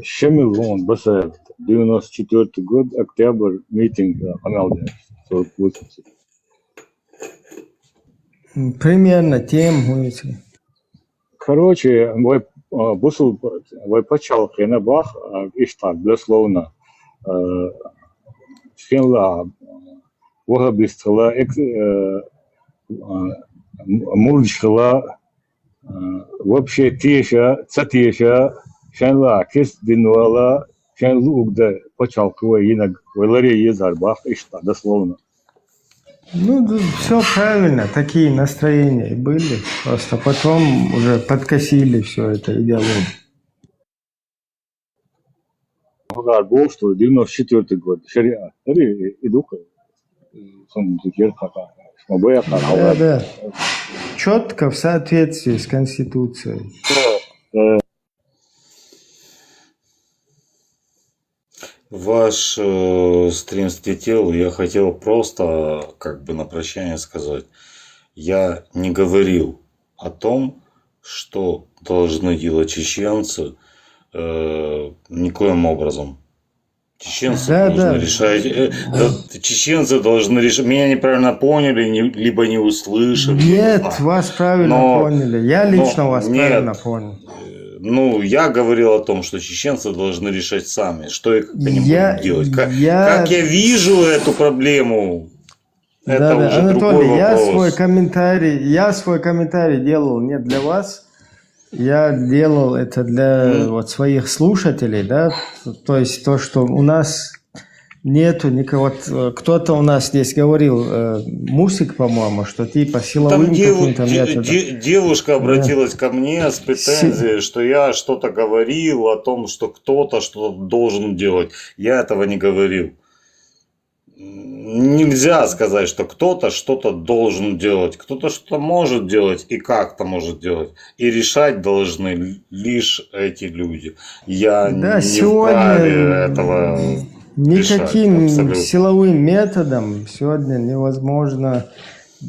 Шемилон, Басаев, 94 год, октябрь, митинг, канал 4080. Примерно тем гуйте. Короче, бусул, почал хренабах, иштаг, безусловно, шенла, вагабистхла, мурдшхла, вообще теша, цатеша, шенла, кис динуала, шенлу, где почал квой, инак, валаре езарбах, иштаг, дословно. Ну, все правильно, такие настроения и были. Просто потом уже подкосили все это идеологию. Бог, что 94 год, шариат, идуха, сон дикер хака, шмабая хака. Да. Четко в соответствии с Конституцией. Ваш стрим слетел, я хотел просто как бы на прощание сказать. Я не говорил о том, что должны делать чеченцы никоим образом. Чеченцы должны решать. Чеченцы должны решать. Меня неправильно поняли, либо не услышали. Нет, вас правильно поняли. Я лично вас правильно понял. Ну, я говорил о том, что чеченцы должны решать сами, что и как они будут делать. Как я вижу эту проблему, это уже Анатолий, другой вопрос. Я свой комментарий делал не для вас, я делал это для вот своих слушателей, да, то есть то, что у нас нету никого. Вот кто-то у нас здесь говорил, Мусик, по-моему, что типа силовым каким-то методом. Девушка обратилась ко мне с претензией, что я что-то говорил о том, что кто-то что-то должен делать. Я этого не говорил. Нельзя сказать, что кто-то что-то должен делать. Кто-то что-то может делать и как-то может делать. И решать должны лишь эти люди. Я не вправе этого... Никаким силовым методом сегодня невозможно,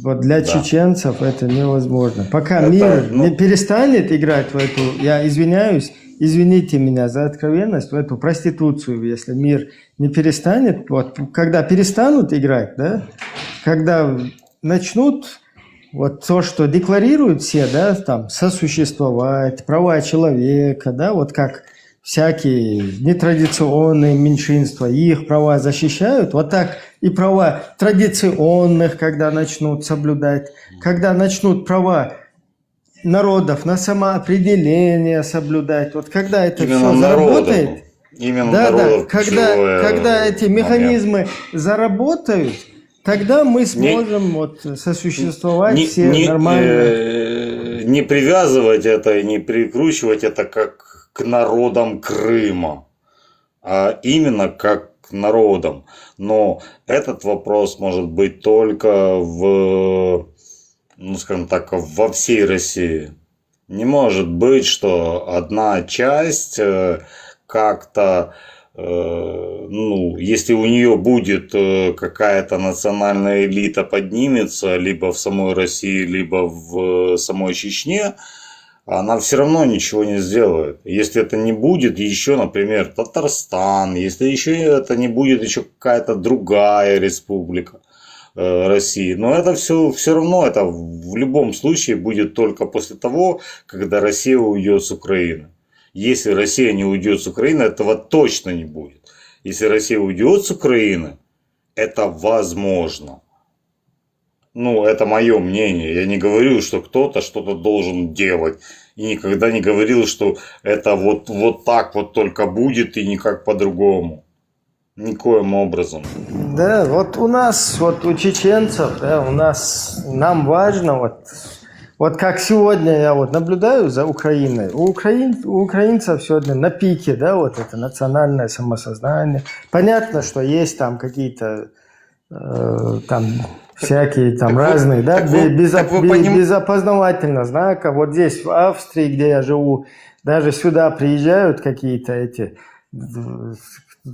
вот для чеченцев это невозможно. Пока мир не перестанет играть в эту, я извиняюсь, извините меня за откровенность, в эту проституцию, если мир не перестанет, вот когда перестанут играть, да, когда начнут вот то, что декларируют все, да, там, сосуществовать, права человека, да, вот как всякие нетрадиционные меньшинства, их права защищают, вот так и права традиционных, когда начнут соблюдать, когда начнут права народов на самоопределение соблюдать, вот когда это все заработает, когда эти механизмы заработают, тогда мы сможем вот сосуществовать все нормально. Не привязывать это и не прикручивать это как к народам Крыма, а именно как к народам. Но этот вопрос может быть только скажем так, во всей России. Не может быть, что одна часть как-то, если у нее будет какая-то национальная элита поднимется, либо в самой России, либо в самой Чечне, она все равно ничего не сделает. Если это не будет еще, например, Татарстан, если еще это не будет еще какая-то другая республика России. Но это все равно, это в любом случае будет только после того, когда Россия уйдет с Украины. Если Россия не уйдет с Украины, этого точно не будет. Если Россия уйдет с Украины, это возможно. Это мое мнение. Я не говорю, что кто-то что-то должен делать. И никогда не говорил, что это вот так вот только будет и никак по-другому. Никоим образом. Да, вот у нас, вот у чеченцев, да, нам важно, вот как сегодня я вот наблюдаю за Украиной. У украинцев сегодня на пике, да, вот это национальное самосознание. Понятно, что есть там какие-то всякие разные, да, без опознавательных знаков. Вот здесь, в Австрии, где я живу, даже сюда приезжают какие-то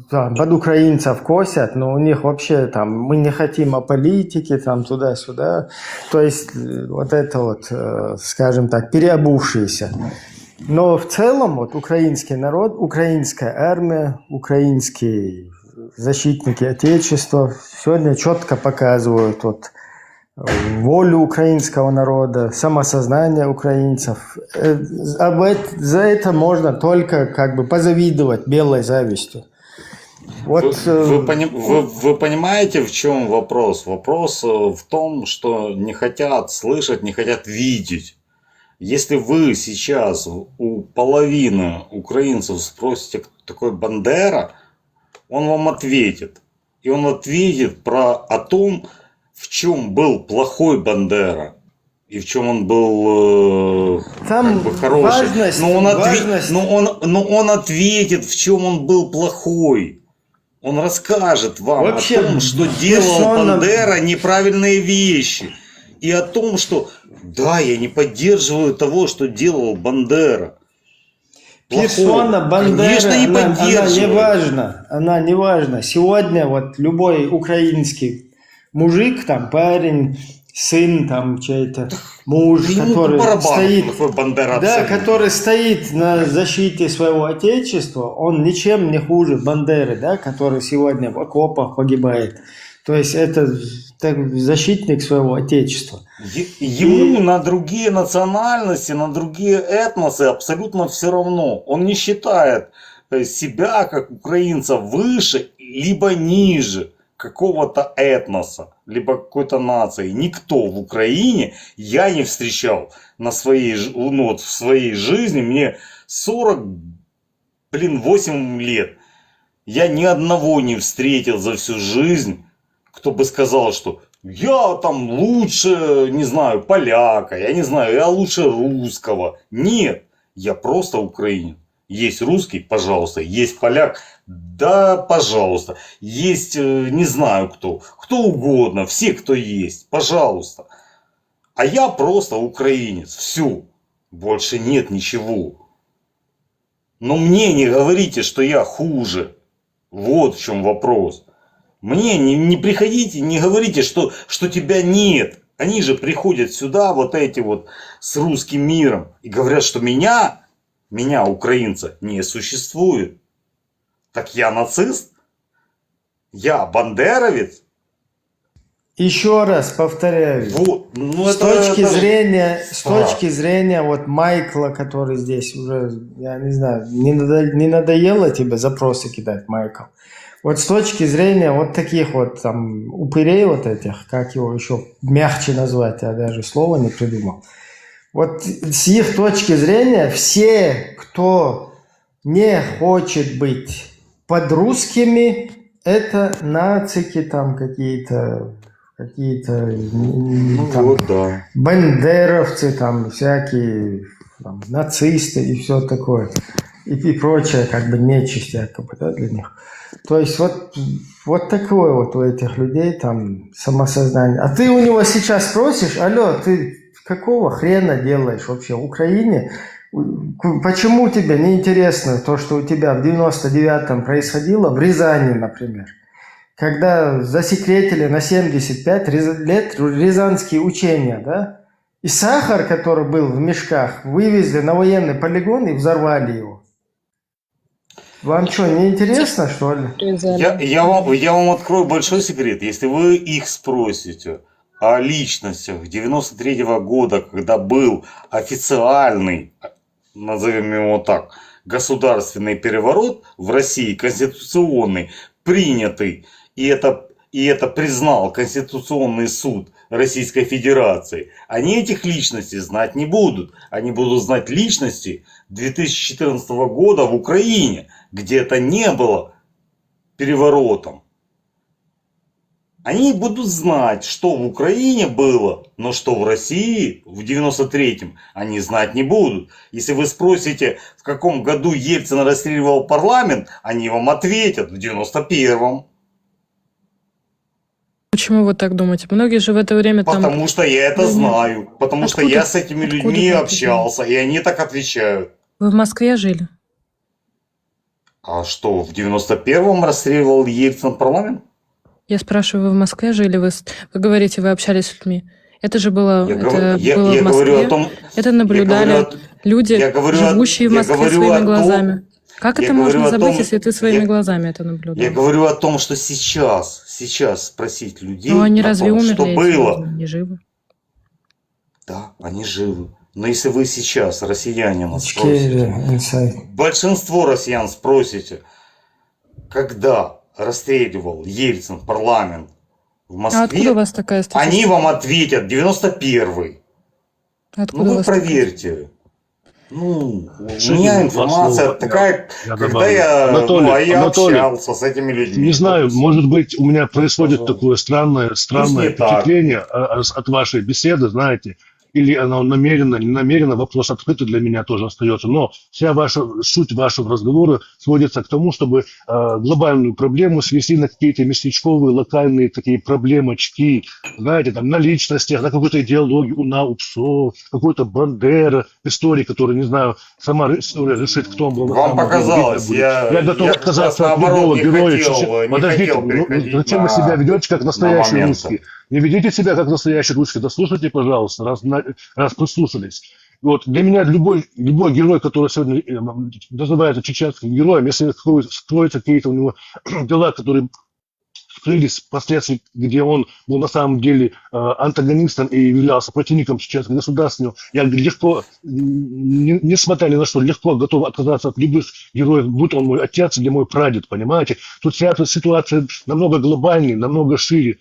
под украинцев косят, но у них вообще мы не хотим о политике, туда-сюда. То есть, вот это скажем так, переобувшиеся. Но в целом вот украинский народ, украинская армия, украинские защитники Отечества сегодня четко показывают вот волю украинского народа, самосознание украинцев. За это можно только как бы позавидовать белой завистью. Вот, вы понимаете, в чем вопрос? Вопрос в том, что не хотят слышать, не хотят видеть. Если вы сейчас у половины украинцев спросите, кто такой Бандера, он вам ответит. И он ответит о том, в чем был плохой Бандера. И в чем он был там как бы хороший. Важность, но он ответит, в чем он был плохой. Он расскажет вам вообще, о том, что делал Бандера неправильные вещи. И о том, что да, я не поддерживаю того, что делал Бандера. Персона Бандеры, конечно, не поддерживаю. Она не важна. Сегодня вот любой украинский мужик, там парень, сын, там чей-то муж, который стоит, который стоит на защите своего отечества, он ничем не хуже Бандеры, да, который сегодня в окопах погибает. То есть это защитник своего отечества. Ему на другие национальности, на другие этносы абсолютно все равно. Он не считает себя как украинца выше либо ниже какого-то этноса, либо какой-то нации. Никто в Украине я не встречал в своей жизни. Мне 48 лет. Я ни одного не встретил за всю жизнь, кто бы сказал, что я там лучше, не знаю, поляка, я не знаю, я лучше русского. Нет, я просто украинец. Есть русский, пожалуйста, есть поляк, да, пожалуйста. Есть, не знаю кто угодно, все, кто есть, пожалуйста. А я просто украинец, все, больше нет ничего. Но мне не говорите, что я хуже. Вот в чем вопрос. Мне не приходите, не говорите, что тебя нет. Они же приходят сюда, вот эти вот с русским миром, и говорят, что меня, украинца, не существует. Так я нацист? Я бандеровец? Еще раз повторяю, Вот, с точки зрения вот Майкла, который здесь уже, я не знаю, не надоело тебе запросы кидать, Майкл? Вот с точки зрения вот таких вот там упырей вот этих, как его еще мягче назвать, я даже слова не придумал. Вот с их точки зрения все, кто не хочет быть под русскими, это нацики там какие-то там, вот, да. бандеровцы, там всякие там, нацисты и все такое. И прочее, как бы нечисть якобы, да, для них. То есть вот такое вот у этих людей там самосознание. А ты у него сейчас спросишь, алло, ты какого хрена делаешь вообще в Украине? Почему тебе не интересно то, что у тебя в 99-м происходило в Рязани, например? Когда засекретили на 75 лет рязанские учения, да? И сахар, который был в мешках, вывезли на военный полигон и взорвали его. Вам что, не интересно, что ли? Я вам открою большой секрет. Если вы их спросите о личностях 93-го года, когда был официальный, назовем его так, государственный переворот в России, конституционный, принятый, и это признал Конституционный суд Российской Федерации, они этих личностей знать не будут. Они будут знать личности 2014 года в Украине, где это не было переворотом. Они будут знать, что в Украине было, но что в России в 93-м они знать не будут. Если вы спросите, в каком году Ельцин расстреливал парламент, они вам ответят: в 91-м. Почему вы так думаете? Многие же в это время там... Потому что я это знаю. Потому что я с этими людьми Откуда общался, и они так отвечают. Вы в Москве жили? А что, в 91-м расстреливал Ельцин парламент? Я спрашиваю, вы в Москве жили? Вы говорите, вы общались с людьми. Это же было, Я было в говорю Москве. о том, Это наблюдали люди, Я говорю живущие в я Москве говорю своими о том, глазами. Как я это говорю можно о забыть, том, если ты своими я, глазами это я наблюдал? говорю о том, что сейчас спросить Ну, людей они о разве том, умерли что эти люди? было, Они живы. да, они живы. Но если вы сейчас, россиянина, Ичкерия, спросите, инсайд. большинство россиян спросите, когда расстреливал Ельцин парламент в А откуда у Москве, вас такая они статистика? вам ответят 91-й. Ну Откуда у вы вас такая? проверьте. Ну, у Решите меня два информация слова, такая, я когда добавлю. я Анатолий, общался с этими людьми. не знаю, допустим. может быть, у меня происходит Пожалуйста. такое странное Пусть не так. впечатление от вашей беседы, знаете, или оно намеренно, не намеренно, вопрос открытый для меня тоже остается. Но суть вашего разговора сводится к тому, чтобы глобальную проблему свести на какие-то местечковые, локальные такие проблемочки, знаете, там, на личностях, на какой-то идеологии, на УПСО, какой-то Бандера, истории, которые, не знаю, сама история решит, кто он был на Вам самом деле, показалось, видно будет. Я готов я как раз отказаться от наоборот любого не героя. хотел Подождите, переходить зачем вы себя ведете как на настоящий моменты. русский? Не ведите себя как настоящий русский. Да слушайте, пожалуйста, раз прислушались. Вот для меня любой герой, который сегодня называется чеченским героем, если скроются какие-то у него дела, которые скрылись впоследствии, где он был на самом деле антагонистом и являлся противником чеченского государства, я легко, несмотря ни на что, легко готов отказаться от любых героев, будь он мой отец или мой прадед, понимаете? Тут вся эта ситуация намного глобальнее, намного шире,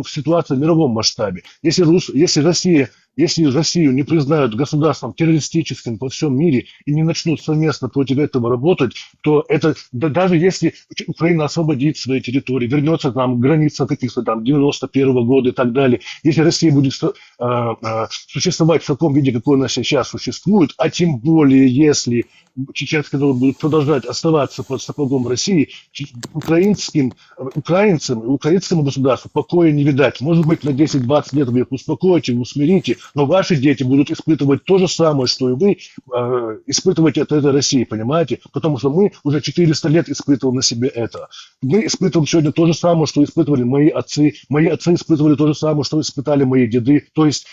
ситуация в мировом масштабе. Если Россию не признают государством террористическим по всем мире и не начнут совместно против этого работать, то это, даже если Украина освободит свои территории, вернется к нам граница каких-то там 91-го года и так далее, если Россия будет существовать в таком виде, какой она сейчас существует, а тем более, если чеченский народ будет продолжать оставаться под сапогом России, украинцам и украинскому государству покоя не видать. Может быть, на 10-20 лет вы их успокоите, усмирите, но ваши дети будут испытывать то же самое, что и вы испытываете от этой России, понимаете? Потому что мы уже 400 лет испытываем на себе это. Мы испытываем сегодня то же самое, что испытывали мои отцы. Мои отцы испытывали то же самое, что испытали мои деды. То есть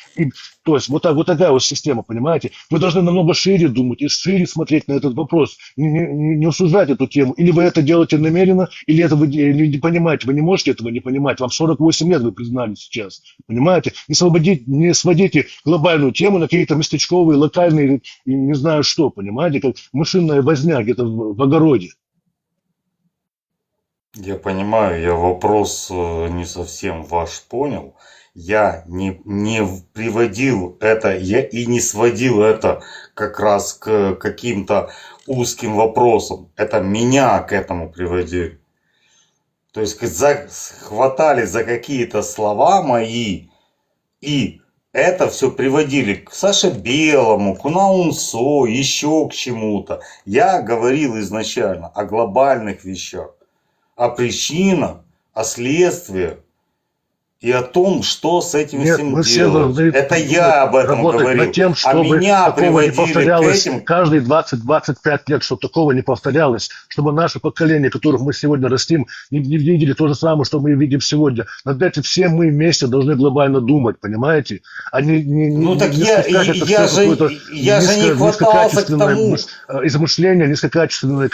вот такая вот система, понимаете? Вы должны намного шире думать и шире смотреть на этот вопрос. Не осуждать эту тему. Или вы это делаете намеренно, или это вы не понимаете. Вы не можете этого не понимать. Вам 48 лет, вы признали сейчас. Понимаете? Не сводите глобальную тему на какие-то местечковые, локальные, не знаю что, понимаете? Как мышиная возня где-то в огороде. Я понимаю, я вопрос не совсем ваш понял. Я не приводил это, я и не сводил это как раз к каким-то узким вопросам. Это меня к этому приводили. То есть хватали за какие-то слова мои и это все приводили к Саше Белому, к Унаунсо, еще к чему-то. Я говорил изначально о глобальных вещах, о причинах, о следствиях и о том, что с этим всем делать. Это я об этом говорил. Над тем, чтобы меня такого не повторялось к этим... каждые 20-25 лет, чтобы такого не повторялось, чтобы наше поколение, которых мы сегодня растим, не видели то же самое, что мы видим сегодня. Над этим все мы вместе должны глобально думать, понимаете? А я же не хватался к тому. Измышление, низкокачественное,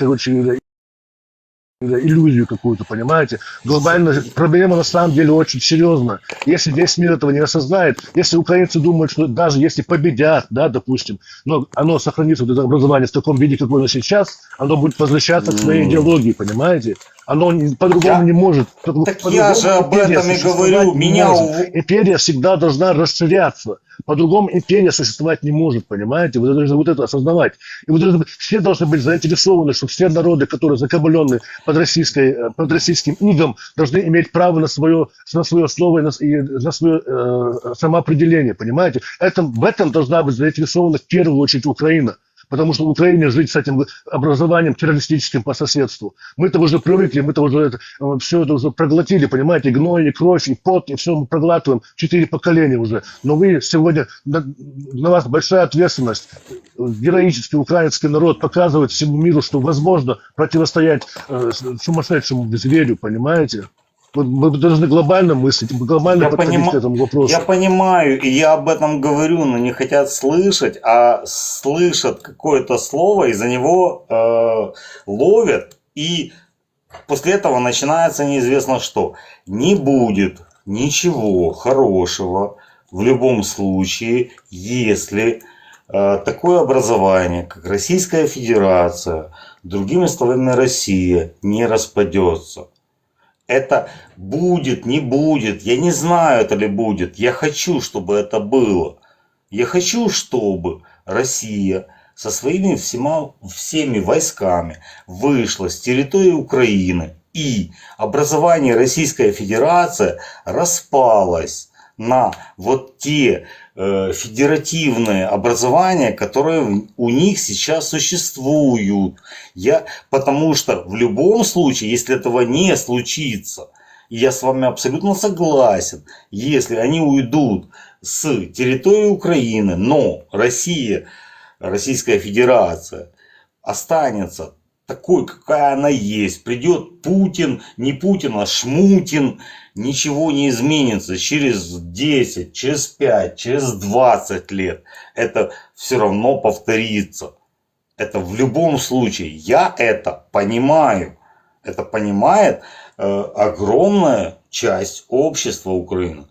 иллюзию какую-то, понимаете? Глобальная проблема на самом деле очень серьезная. Если весь мир этого не осознает, если украинцы думают, что даже если победят, да, допустим, но оно сохранится, вот это образование в таком виде, какое оно сейчас, оно будет возвращаться к своей идеологии, понимаете? Оно по-другому не может. Так я же об этом и говорю. Империя всегда должна расширяться. По-другому империя существовать не может, понимаете? Вы должны вот это осознавать. И все должны быть заинтересованы, что все народы, которые закабалены под российским игом, должны иметь право на свое слово и на свое самоопределение, понимаете? В этом должна быть заинтересована в первую очередь Украина. Потому что в Украине жить с этим образованием террористическим по соседству. Мы-то уже привыкли, мы-то уже все это уже проглотили, понимаете, и гной, и кровь, и пот, и все мы проглатываем 4 поколения уже. Но вы сегодня, на вас большая ответственность. Героический украинский народ показывает всему миру, что возможно противостоять сумасшедшему зверю, понимаете? Мы должны глобально мыслить, глобально Я подходить к этому вопросу. Я понимаю, и я об этом говорю, но не хотят слышать, а слышат какое-то слово, и за него ловят, и после этого начинается неизвестно что. Не будет ничего хорошего в любом случае, если такое образование, как Российская Федерация, другими словами Россия, не распадется. Это будет, не будет, я не знаю, это ли будет. Я хочу, чтобы это было. Я хочу, чтобы Россия со своими всеми войсками вышла с территории Украины. И образование Российская Федерация распалось на вот те федеративные образования, которые у них сейчас существуют. Потому что в любом случае, если этого не случится, и я с вами абсолютно согласен, если они уйдут с территории Украины, но Российская Федерация останется такой, какая она есть, придет Путин, не Путин, а Шмутин, ничего не изменится через 10, через 5, через 20 лет. Это все равно повторится. Это в любом случае. Я это понимаю. Это понимает огромная часть общества Украины.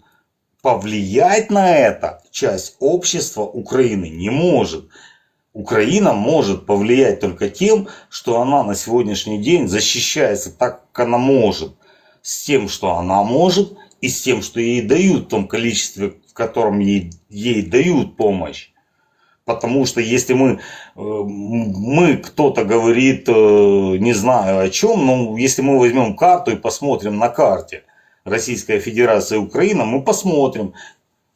Повлиять на это часть общества Украины не может. Украина может повлиять только тем, что она на сегодняшний день защищается так, как она может. С тем, что она может, и с тем, что ей дают в том количестве, в котором ей дают помощь. Потому что если мы кто-то говорит, не знаю о чем, но если мы возьмем карту и посмотрим на карте Российская Федерация и Украина, мы посмотрим,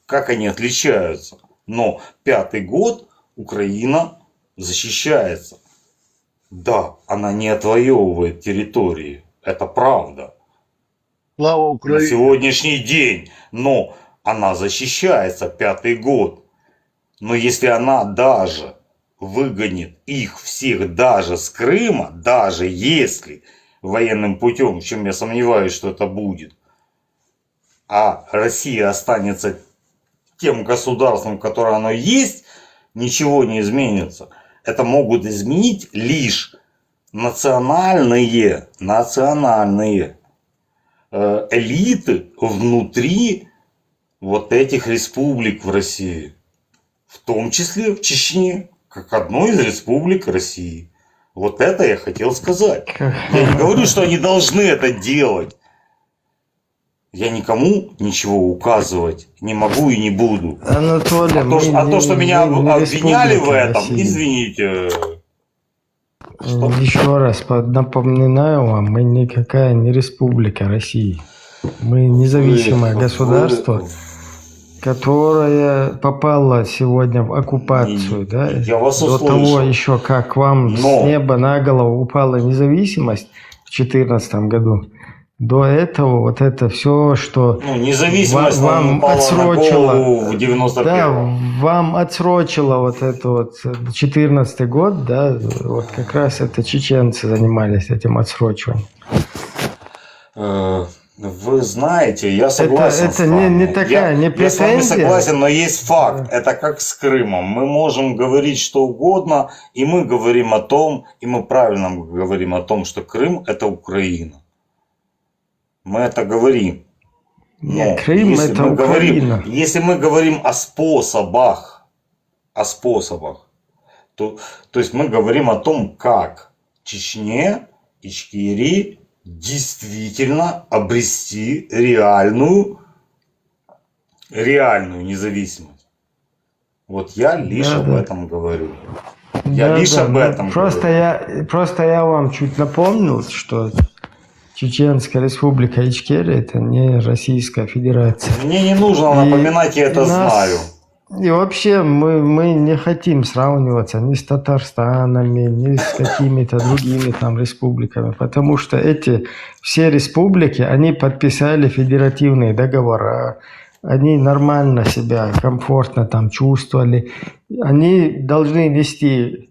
как они отличаются. Но 5-й год Украина защищается. Да, она не отвоевывает территории. Это правда. Слава На Украине! сегодняшний день. Но она защищается 5-й год. Но если она даже выгонит их всех даже с Крыма, даже если военным путем, в чем я сомневаюсь, что это будет, а Россия останется тем государством, которое оно есть, ничего не изменится. Это могут изменить лишь национальные элиты внутри вот этих республик в России. В том числе в Чечне, как одной из республик России. Вот это я хотел сказать. Я не говорю, что они должны это делать. Я никому ничего указывать не могу и не буду. Анатолий, то, что меня обвиняли в этом, России. извините. Что? Еще раз напоминаю вам, мы никакая не республика России. Мы независимое государство, которое попало сегодня в оккупацию. Да? Я вас До услышал. того еще, как вам с Но. неба на голову упала независимость в 2014 году. До этого вот это все, что независимость вам упала отсрочило, на голову в 91-м. да, вам отсрочило вот это вот 14 год, да, вот как раз это чеченцы занимались этим отсрочиванием. Вы знаете, я согласен с это вами. не такая, не Я с вами претензия. согласен, но есть факт. Это как с Крымом. Мы можем говорить что угодно, и мы говорим о том, и мы правильно говорим о том, что Крым – это Украина. Мы это говорим. Но Нет, Крым если это мы Украина. если мы говорим о способах, то есть мы говорим о том, как Чечне, Ичкерии действительно обрести реальную независимость. Вот я лишь об этом говорю. Я лишь об этом просто я вам чуть напомнил, что Чеченская республика Ичкерия это не Российская Федерация. Мне не нужно напоминать, я это знаю. И вообще мы не хотим сравниваться ни с Татарстанами, ни с какими-то другими там республиками, потому что эти все республики, они подписали федеративные договора, они нормально себя комфортно там чувствовали, они должны нести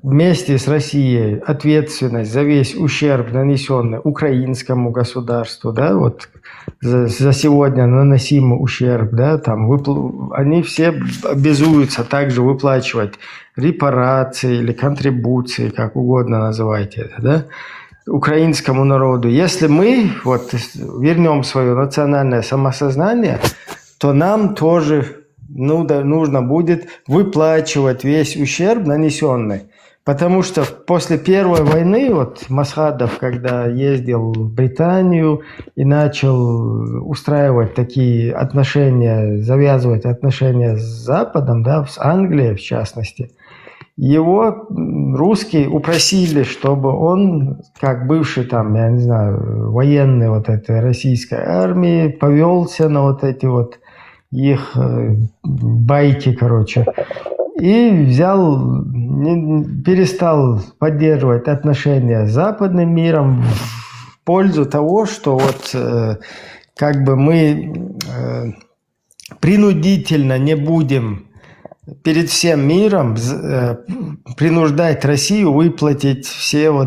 вместе с Россией ответственность за весь ущерб, нанесенный украинскому государству, да, вот за сегодня наносимый ущерб, да, там они все обязуются также выплачивать репарации или контрибуции, как угодно называйте это, да, украинскому народу. Если мы вот вернем свое национальное самосознание, то нам тоже нужно будет выплачивать весь ущерб, нанесенный. Потому что после Первой войны, вот Масхадов, когда ездил в Британию и начал устраивать такие отношения, завязывать отношения с Западом, да, с Англией в частности, его русские упросили, чтобы он, как бывший там, я не знаю, военный вот этой российской армии, повелся на вот эти вот их байки, короче, и перестал поддерживать отношения с западным миром в пользу того, что вот как бы мы принудительно не будем перед всем миром принуждать Россию выплатить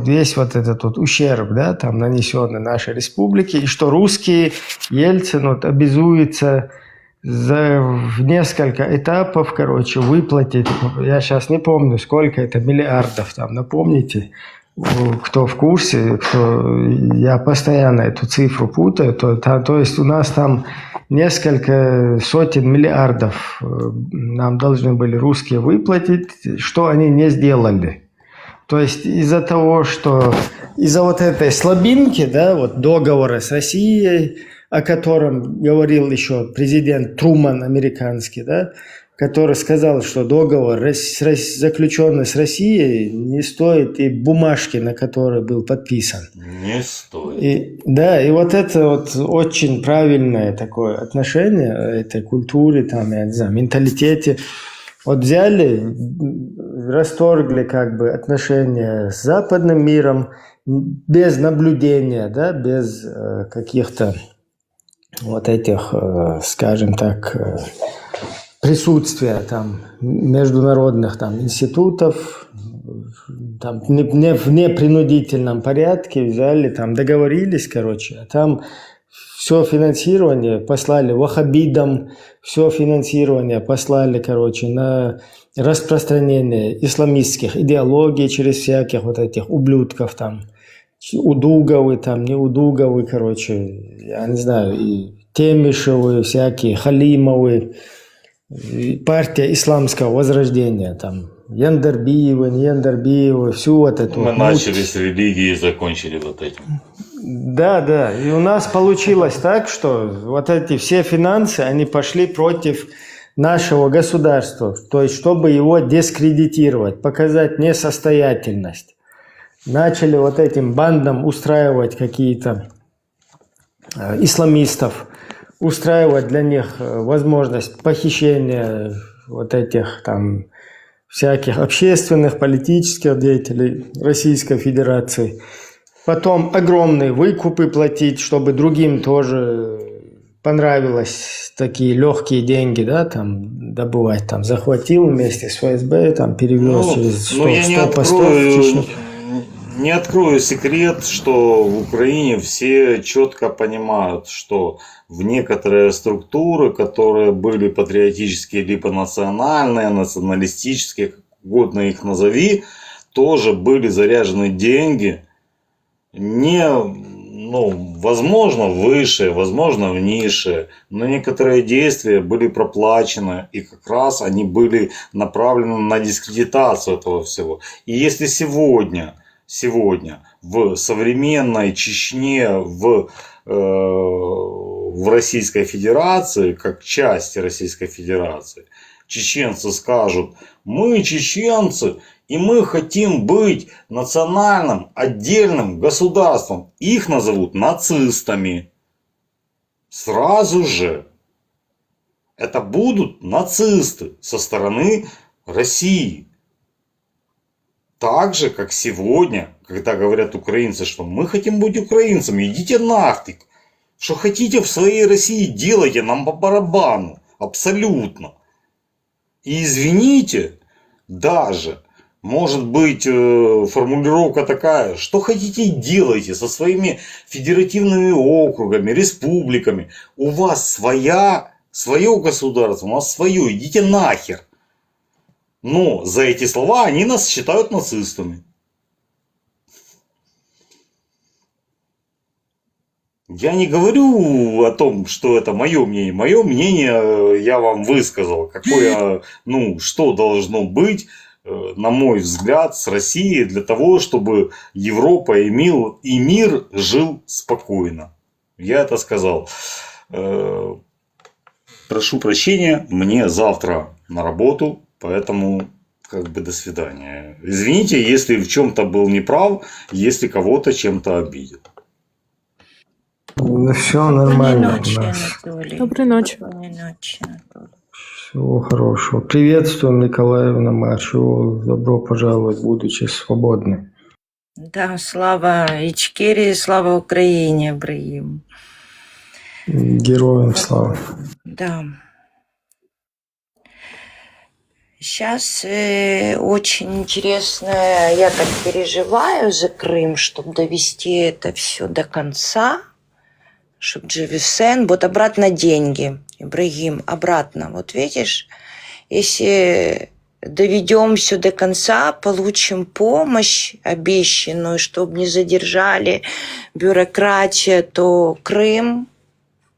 весь вот этот вот ущерб, да, там нанесенный нашей республике, и что русские, Ельцин вот обязуется в несколько этапов, короче, выплатить, я сейчас не помню, сколько это миллиардов, там, напомните, кто в курсе, я постоянно эту цифру путаю, то есть у нас там несколько сотен миллиардов нам должны были русские выплатить, что они не сделали. То есть из-за того, что из-за вот этой слабинки, да, вот договора с Россией, о котором говорил еще президент Труман американский, да, который сказал, что договор, заключенный с Россией, не стоит и бумажки, на которой был подписан. Не стоит. И вот это вот очень правильное такое отношение этой культуре, там, я не знаю, менталитете. Вот взяли, расторгли как бы отношения с западным миром без наблюдения, да, без каких-то вот этих, скажем так, присутствия там международных там институтов, там в непринудительном порядке взяли, там договорились, короче, а там все финансирование послали ваххабидам, все финансирование послали, короче, на распространение исламистских идеологий через всяких вот этих ублюдков там, Удуговы, там, не Удуговы, короче, я не знаю, и Темишевы, всякие, Халимовы, партия исламского возрождения, там, Яндербиевы, не Яндербиевы, всю вот эту... Мы начали с религии и закончили вот этим. Да, и у нас получилось так, что вот эти все финансы, они пошли против нашего государства, то есть чтобы его дискредитировать, показать несостоятельность. Начали вот этим бандам устраивать какие-то исламистов, устраивать для них возможность похищения вот этих там всяких общественных, политических деятелей Российской Федерации. Потом огромные выкупы платить, чтобы другим тоже понравилось такие легкие деньги, да, там добывать, там захватил вместе с ФСБ, там перевез через 100 постов в Чечню. Не открою секрет, что в Украине все четко понимают, что в некоторые структуры, которые были патриотические, либо национальные, националистические, как угодно их назови, тоже были заряжены деньги, возможно, выше, возможно, ниже, но некоторые действия были проплачены, и как раз они были направлены на дискредитацию этого всего. И если сегодня в современной Чечне, в Российской Федерации, как части Российской Федерации, чеченцы скажут: мы чеченцы, и мы хотим быть национальным отдельным государством. Их назовут нацистами. Сразу же это будут нацисты со стороны России. Так же, как сегодня, когда говорят украинцы, что мы хотим быть украинцами, идите нафиг. Что хотите в своей России делайте, нам по барабану. Абсолютно. И извините, даже Может быть, формулировка такая, что хотите делайте со своими федеративными округами, республиками. У вас свое государство, у нас свое, идите нахер. Но за эти слова они нас считают нацистами. Я не говорю о том, что это мое мнение. Мое мнение я вам высказал. Какое, что должно быть, на мой взгляд, с Россией для того, чтобы Европа и мир жил спокойно. Я это сказал. Прошу прощения, мне завтра на работу, поэтому до свидания. Извините, если в чем-то был неправ, если кого-то чем-то обидел. Все нормально Спокойной ночи, у нас. Анатолий. Доброй ночи. Спокойной ночи, Анатолий. Всего хорошего. Приветствуем, Николаевна Маршевол. Добро пожаловать, будучи свободны. Да, слава Ичкерии, слава Украине, Ибрагим. Героям слава. Да. Сейчас очень интересно, я так переживаю за Крым, чтобы довести это все до конца, чтобы Джевисен, вот обратно деньги, Ибрагим, обратно. Вот видишь, если доведем все до конца, получим помощь обещанную, чтобы не задержали бюрократия, то Крым,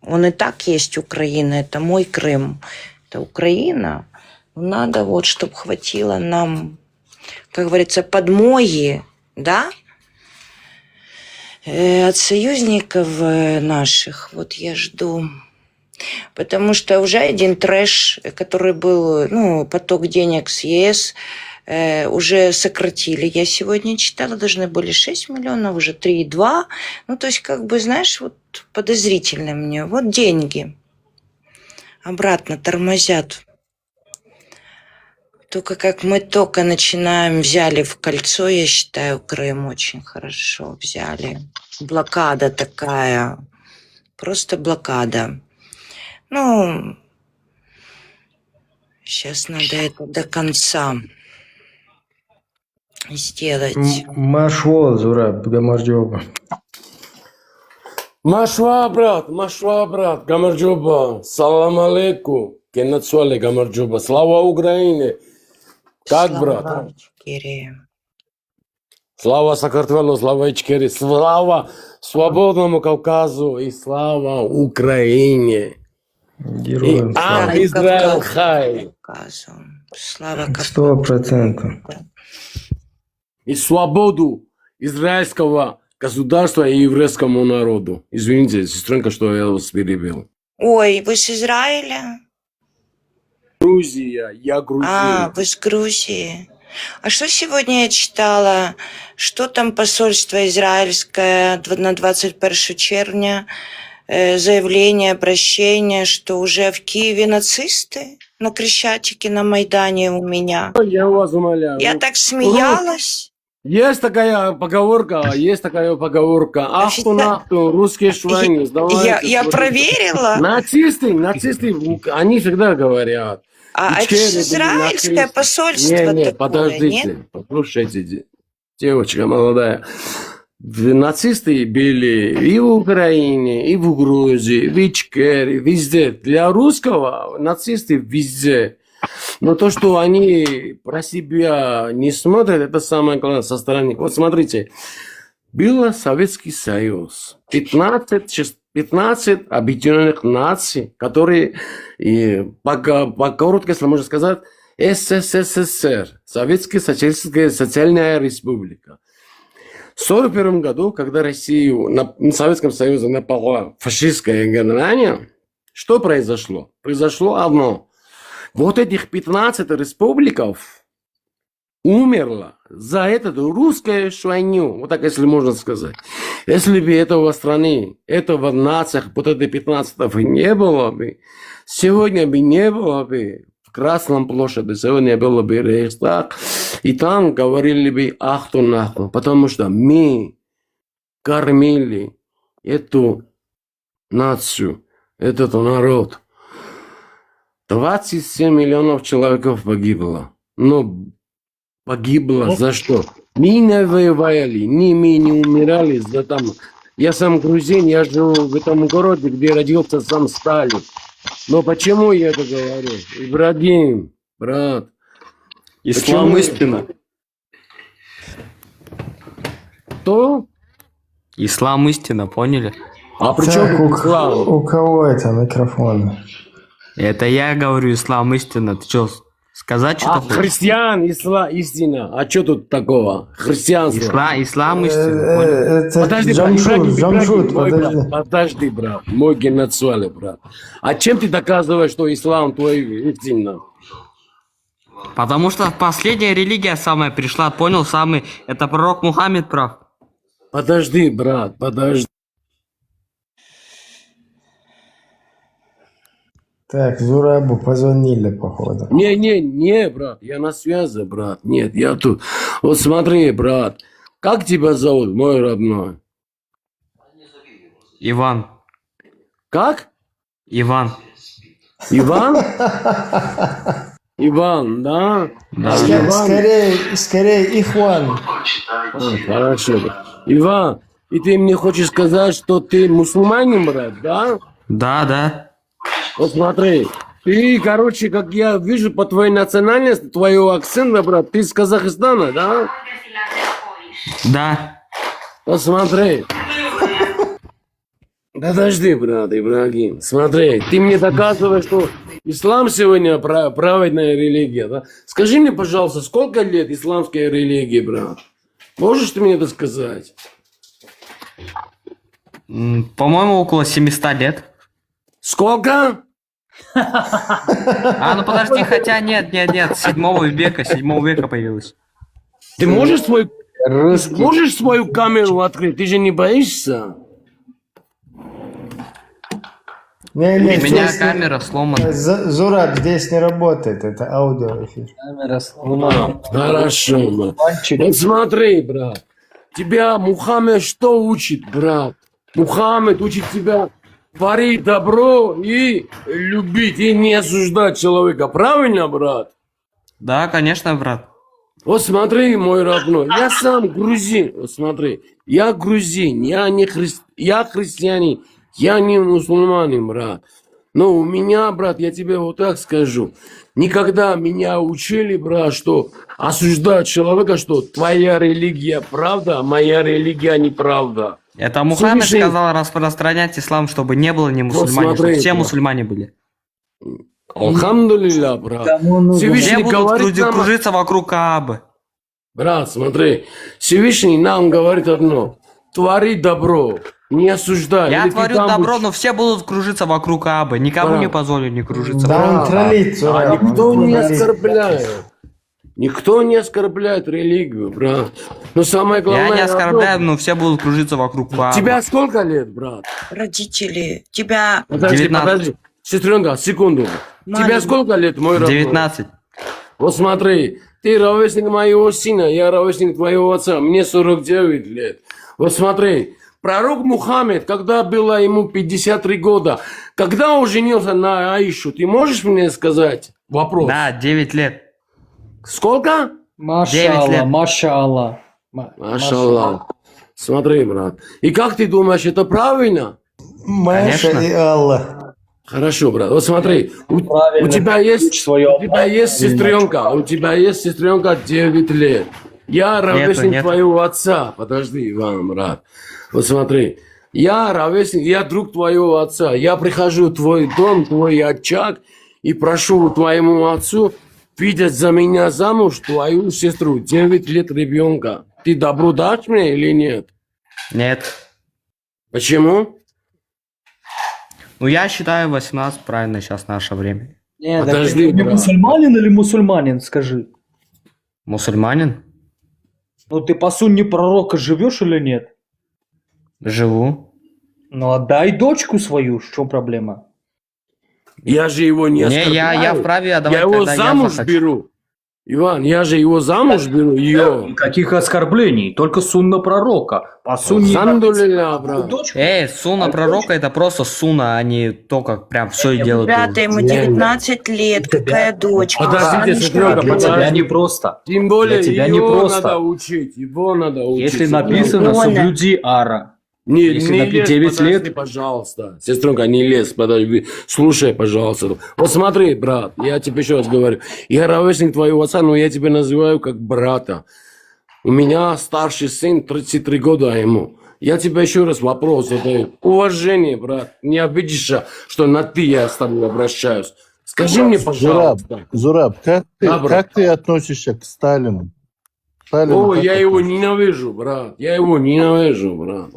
он и так есть Украина, это мой Крым, это Украина. Надо вот, чтобы хватило нам, как говорится, подмоги, да, от союзников наших. Вот я жду. Потому что уже один трэш, который был, поток денег с ЕС, уже сократили. Я сегодня читала, должны были 6 миллионов, уже 3,2. То есть, знаешь, вот подозрительно мне. Вот деньги обратно тормозят. Только как мы только начинаем, взяли в кольцо, я считаю, Крым очень хорошо взяли. Блокада такая, просто блокада. Сейчас надо это до конца сделать. Маршевол, Зураб, Гамарджоба. Машва, брат, Гамарджоба, салам алейкум, Кенацуале Гамарджоба, слава Украине. Как, брат? Слава Ичкерии. Слава Сакартвелу, слава Ичкерии, слава свободному Кавказу и слава Украине. Героям И слава. Израиль хай. Слава Кавказу. 100%. И свободу израильского государства и еврейскому народу. Извините, сестренка, что я вас перебил. Ой, вы с Израиля? Грузия, я грузин. Вы с Грузии. А что сегодня я читала? Что там посольство израильское на 21 червня? Заявление, обращение, что уже в Киеве нацисты на Крещатике, на Майдане у меня. Я вас умоляю. Я так смеялась. Есть такая поговорка. Ахту, русские швайни. Я проверила. Нацисты, они всегда говорят. Это же израильское посольство такое, подождите, нет? послушайте, девочка молодая. Нацисты были и в Украине, и в Грузии, в Ичкерии, везде. Для русского нацисты везде. Но то, что они про себя не смотрят, это самое главное со стороны. Вот смотрите, был Советский Союз, 15 объединенных наций, которые, по коротко, если можно сказать, СССР, Советская Социальная Республика. В 1941 году, когда Россию на Советском Союзе напала фашистская Германия, что произошло? Произошло одно. Вот этих 15 республиков умерло за эту русскую швайню. Вот так, если можно сказать. Если бы этого страны, этого нациях, вот этой 15 не было бы, сегодня бы не было бы в Красном площади, сегодня было бы Рейхстаг, и там говорили бы ахту-нахту, потому что мы кормили эту нацию, этот народ. 27 миллионов человек погибло. Но погибла за что? Мы не воевали, ни мы не умирали за там. Я сам грузин, я живу в этом городе, где родился сам Сталин. Но почему я это говорю? Ибрагим, брат. Ислам Почему? истина. Кто? Ислам истина, поняли? А при Так, чем тут ислам? у кого это микрофон? Это я говорю, ислам истина. Ты что, сказать что-то хочешь? Христиан, истина. А что тут такого? Христианство. Ислам истина, понял? Это Подожди, Джамшут, мой подожди. брат, подожди, брат, мой геноцид, брат. А чем ты доказываешь, что ислам твой истина? Потому что последняя религия самая пришла, понял, самый, это пророк Мухаммед прав. Подожди, брат, подожди. Так, Зурабу позвонили, походу. Не, брат, я на связи, брат. Нет, я тут. Вот смотри, брат, как тебя зовут, мой родной? Иван. Как? Иван. Иван? Иван, да? Да. Скорее, Ихван. Хорошо. Иван, и ты мне хочешь сказать, что ты мусульманин, брат, да? Да. Вот смотри, ты, короче, как я вижу по твоей национальности, твоего акцента, брат, ты из Казахстана, да? Да. Вот смотри. Подожди, брат, Ибрагим. Смотри, ты мне доказываешь, что ислам сегодня праведная религия, да? Скажи мне, пожалуйста, сколько лет исламской религии, брат? Можешь ты мне это сказать? По-моему, около 700 лет. Сколько? А, ну подожди, хотя нет, 7 века появилась. Ты можешь свою камеру открыть? Ты же не боишься? У меня здесь камера сломана. Зураб, здесь не работает, это аудиоэфир. Хорошо, брат. Вот смотри, брат. Тебя Мухаммед что учит, брат? Мухаммед учит тебя творить добро и любить, и не осуждать человека. Правильно, брат? Да, конечно, брат. Вот смотри, мой родной, я сам грузин. Вот смотри, я грузин, я христианин, я не мусульманин, брат. Но у меня, брат, я тебе вот так скажу, никогда меня учили, брат, что осуждать человека, что твоя религия правда, а моя религия неправда. Это Мухаммед Всевышний- сказал распространять ислам, чтобы не было ни мусульмане, смотри, чтобы все брат. мусульмане были. Алхамдулилля, брат. Все Всевышний будут говорит нам, кружиться вокруг Каабы. брат, смотри, Всевышний нам говорит одно: твори добро, не осуждай. Я Или ты творю там добро, будешь- но все будут кружиться вокруг Каабы. Никому Брат. не позволю не кружиться Да, вокруг. он троллит, Зураб. Никто он не троллит. оскорбляет. Никто не оскорбляет религию, брат. Но самое главное... Я не оскорбляю, одно. но все будут кружиться вокруг Каабы. Тебя сколько лет, брат? Родители, тебя Подожди, 19. подожди. Сестренка, секунду. Тебе Маленький. сколько лет, мой родной? 19. Вот смотри, ты ровесник моего сына, я ровесник твоего отца, мне 49 лет. Вот смотри, пророк Мухаммед, когда было ему 53 года, когда он женился на Аишу, ты можешь мне сказать? Вопрос. Да, 9 лет. Сколько? 9 лет. Машалла, машалла. Машаллах. Смотри, брат. И как ты думаешь, это правильно? Маша Конечно. и Алла. Хорошо, брат. Вот смотри, у Правильно. тебя есть, Своё у тебя есть сестренка, у тебя есть сестренка 9 лет. Я ровесник нету. твоего отца. Подожди, Иван, брат. Вот смотри, я ровесник, я друг твоего отца. Я прихожу в твой дом, твой очаг и прошу твоему отцу видеть за меня замуж твою сестру, 9 лет ребенка. Ты добро дашь мне или нет? Нет. Почему? Ну, я считаю 18 правильно сейчас наше время. Нет, Подожди, так ты брат. мусульманин или мусульманин, скажи? Мусульманин? Ну ты по сунне пророка живешь или нет? Живу. Ну отдай дочку свою, в чем проблема? Я же его не Не, оскорбляю. я вправе отдавать, Я его когда я замуж захочу. беру. Иван, я же его замуж беру, ее. Никаких оскорблений, только сунна пророка. По сунне... Алхамдулилля, брат. Дочь? Суна пророка это просто суна, а не то, как прям все делают. Ребята, ему 19 лет, какая дочка? Подождите, Санечка, сестренка, Для тебя подожди. непросто. Тем более, Для тебя его непросто. надо учить, его надо учить. Если написано Ивана. «соблюди ара». Не, Если не на лезь, 9 подожди, лет- пожалуйста. Сестренка, не лезь, подожди. Слушай, пожалуйста. Вот смотри, брат, я тебе еще раз говорю. Я ровесник твоего отца, но я тебя называю как брата. У меня старший сын, 33 года ему. Я тебе еще раз вопрос задаю. Уважение, брат. Не обидишься, что на «ты» я с тобой обращаюсь. Скажи мне, пожалуйста. Зураб, Да, брат. как ты относишься к Сталину? О, я его ненавижу, брат. Я его ненавижу, брат.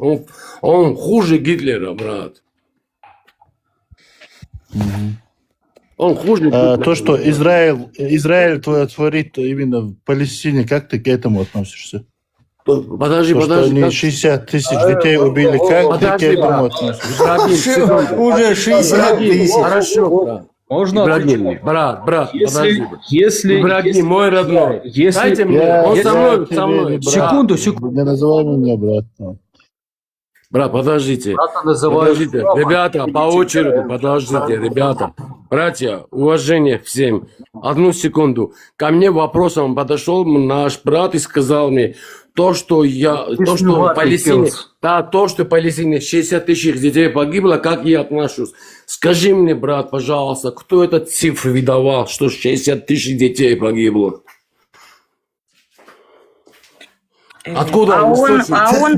Он хуже Гитлера, брат. Он хуже Гитлера. То, что Израиль творит именно в Палестине, как ты к этому относишься? Подожди, То, что подожди. они 60 тысяч детей убили, как ты к Подожди, этому брат. относишься? Ибрагим, секунду. Уже 60 тысяч. Хорошо, брат. Можно Ибрагим, брат, подожди. если Ибрагим, мой родной. если- Дайте мне, я- он я со мной, тебе со мной. не брат. Секунду. Не называй меня брат. Брат, подождите. Брата называют Подождите, Зурабом. ребята, по очереди, подождите, ребята. Братья, уважение всем. Одну секунду. Ко мне вопросом подошел наш брат и сказал мне, то, что в Палестине, то, что в Палестине 60 тысяч детей погибло, как я отношусь? Скажи мне, брат, пожалуйста, кто этот цифр выдавал, что 60 тысяч детей погибло? Откуда А он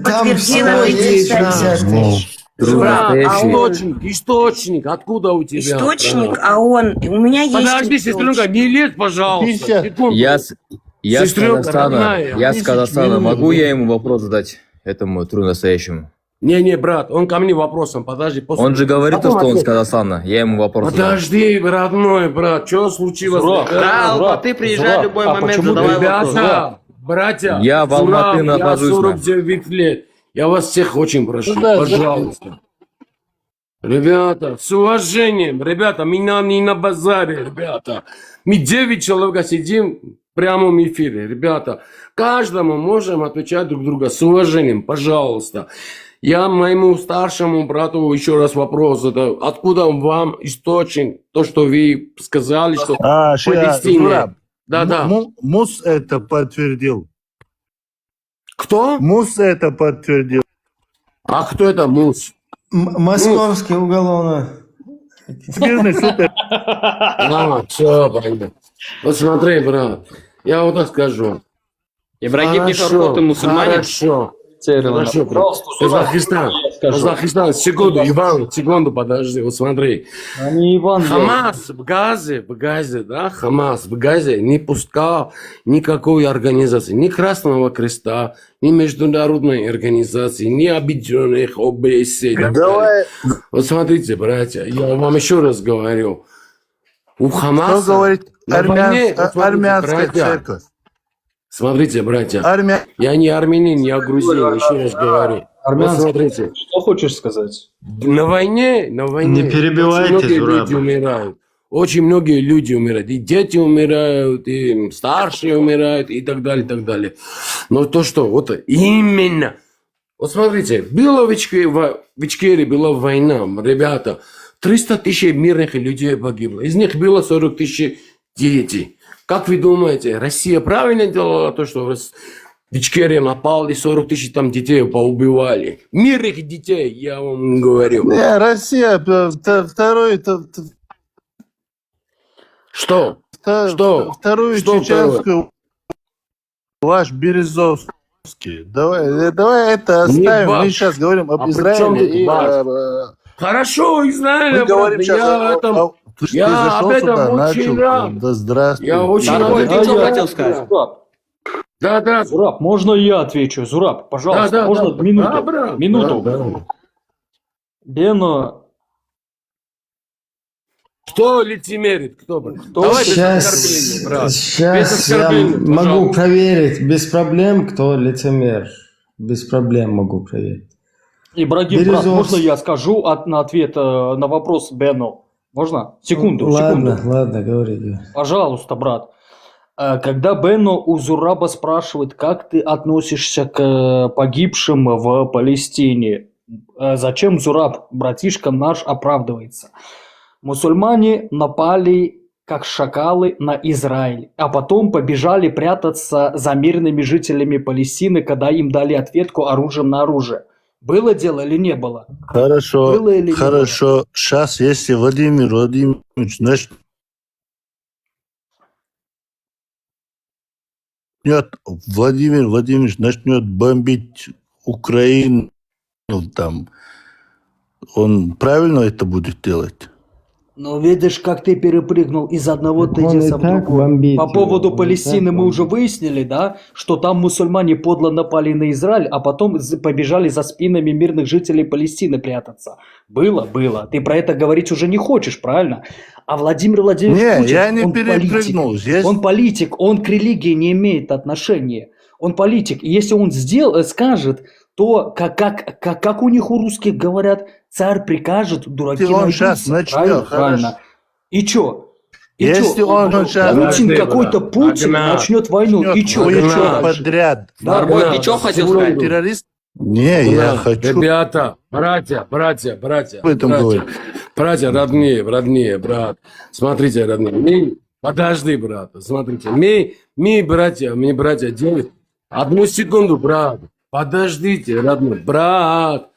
Там подтвердил всего эти есть статьи. 60 тысяч. Брат, Настоящий. источник, откуда у тебя? Источник, брат? а он... У меня есть Подожди, источник. сестренка, не лезь, пожалуйста. 50. Секунду. Я с Сестренка Казахстана. родная. Я с 10 Казахстана. минут. Могу я ему вопрос задать, этому тру настоящему? Не, брат, он ко мне вопросом, подожди. Он же говорит, Потом что он с ответь. Казахстана. Я ему вопрос задам. Подожди, родной брат, что случилось? Зураб, Да, Зураб, Алба, ты приезжай Зураб, в любой а момент, почему задавай ты- вопрос. Ребята, братья, Я в Алматы Зураб, нахожусь, я 49 лет. Я вас всех очень прошу, Ну да, пожалуйста. Ребята, с уважением, ребята, меня не на базаре, ребята. Мы 9 человек сидим в прямом эфире, ребята. Каждому можем отвечать друг друга с уважением, пожалуйста. Я моему старшему брату еще раз вопрос задаю. Откуда вам источник, то, что вы сказали, что в Палестине? Зураб, Да. Мус это подтвердил. Кто? Мус это подтвердил. А кто это Мус? Московский уголовно. Мирный супер. Все, понятно. Вот смотри, брат, я вот так скажу. Ибрагим Нихарков, ты мусульманин? Хорошо. Террина. Хорошо, брат. Пожалуйста, Зураб, Казахстан. я скажу. Казахстан. Секунду, Иван, секунду, подожди. Вот смотри. А не Иван. Хамас в Газе, да, Хамас в Газе не пускал никакой организации, ни Красного Креста, ни международной организации, ни Объединенных ОБСЕ. и так далее. Вот смотрите, братья, я вам еще раз говорю. У Хамаса... Что говорит на войне, вот смотрите, армянская братья, церковь? Смотрите, братья, Армия. я не армянин, я грузин, еще раз говорю. Вот Армянский. смотрите, Что хочешь сказать? на войне Не перебивайте, очень многие Зураба. люди умирают. Очень многие люди умирают. И дети умирают, и старшие умирают, и так далее, и так далее. Но то, что вот именно... Вот смотрите, было в Ичкерии была война, ребята. 300 тысяч мирных людей погибло. Из них было 40 тысяч детей. Как вы думаете, Россия правильно делала то, что в Ичкерии напал и 40 тысяч там детей поубивали? Мирных детей, я вам говорю. Не, Россия второй, Что? вторую Что чеченскую ваш Березовский. Давай это оставим. ваш. Мы сейчас говорим об А при чем Израиле. тут И, ваш? Хорошо, Израиль, мы говорим сейчас я об этом... ты я зашел об этом сюда, очень начал. рад. Да здравствуй. Я очень Дорогой, рад. ты что хотел сказать? Зураб, Да. Зураб, можно я отвечу? Зураб, пожалуйста, Да, можно да. минуту? Да, брат. Минуту. Да. Бено, Кто лицемерит? Кто? Давай без оскорблений, брат. Без Сейчас я оскорблений, могу пожалуйста. проверить без проблем, кто лицемер. Без проблем могу проверить. Ибрагим, брат, Березовский. можно я скажу на ответ на вопрос Бено? Можно? Секунду, Ладно, секунду. ладно, говори. Пожалуйста, брат. Когда Бенно у Зураба спрашивает, как ты относишься к погибшим в Палестине, зачем Зураб, братишка наш, оправдывается? Мусульмане напали как шакалы на Израиль, а потом побежали прятаться за мирными жителями Палестины, когда им дали ответку оружием на оружие. Было дело или не было? Хорошо, Было или не хорошо. Сейчас, если Владимир Владимирович начнет Владимир Владимирович начнет бомбить Украину, там, он правильно это будет делать? Ну, видишь, как ты перепрыгнул из одного тезиса в другой. По поводу Палестины мы уже выяснили, да, что там мусульмане подло напали на Израиль, а потом побежали за спинами мирных жителей Палестины прятаться. Было. Ты про это говорить уже не хочешь, правильно? А Владимир Владимирович Путин, я не он перепрыгнул. политик. Он политик, он к религии не имеет отношения. Он политик. И если он скажет, то, как у них у русских говорят, царь прикажет, дураки Если он найдутся. сейчас начнет, Правильно. И чё? Если он сейчас... Путин какой-то Путин начнет войну. И чё? Подряд. Барбой, ты чё хотел сказать? Террорист? Не, я хочу... Ребята, братья, Об этом говорю. братья, родные, брат. Смотрите, родные, подожди, брат, смотрите. Мы, братья, делают. Одну секунду, брат. Подождите, родной, брат,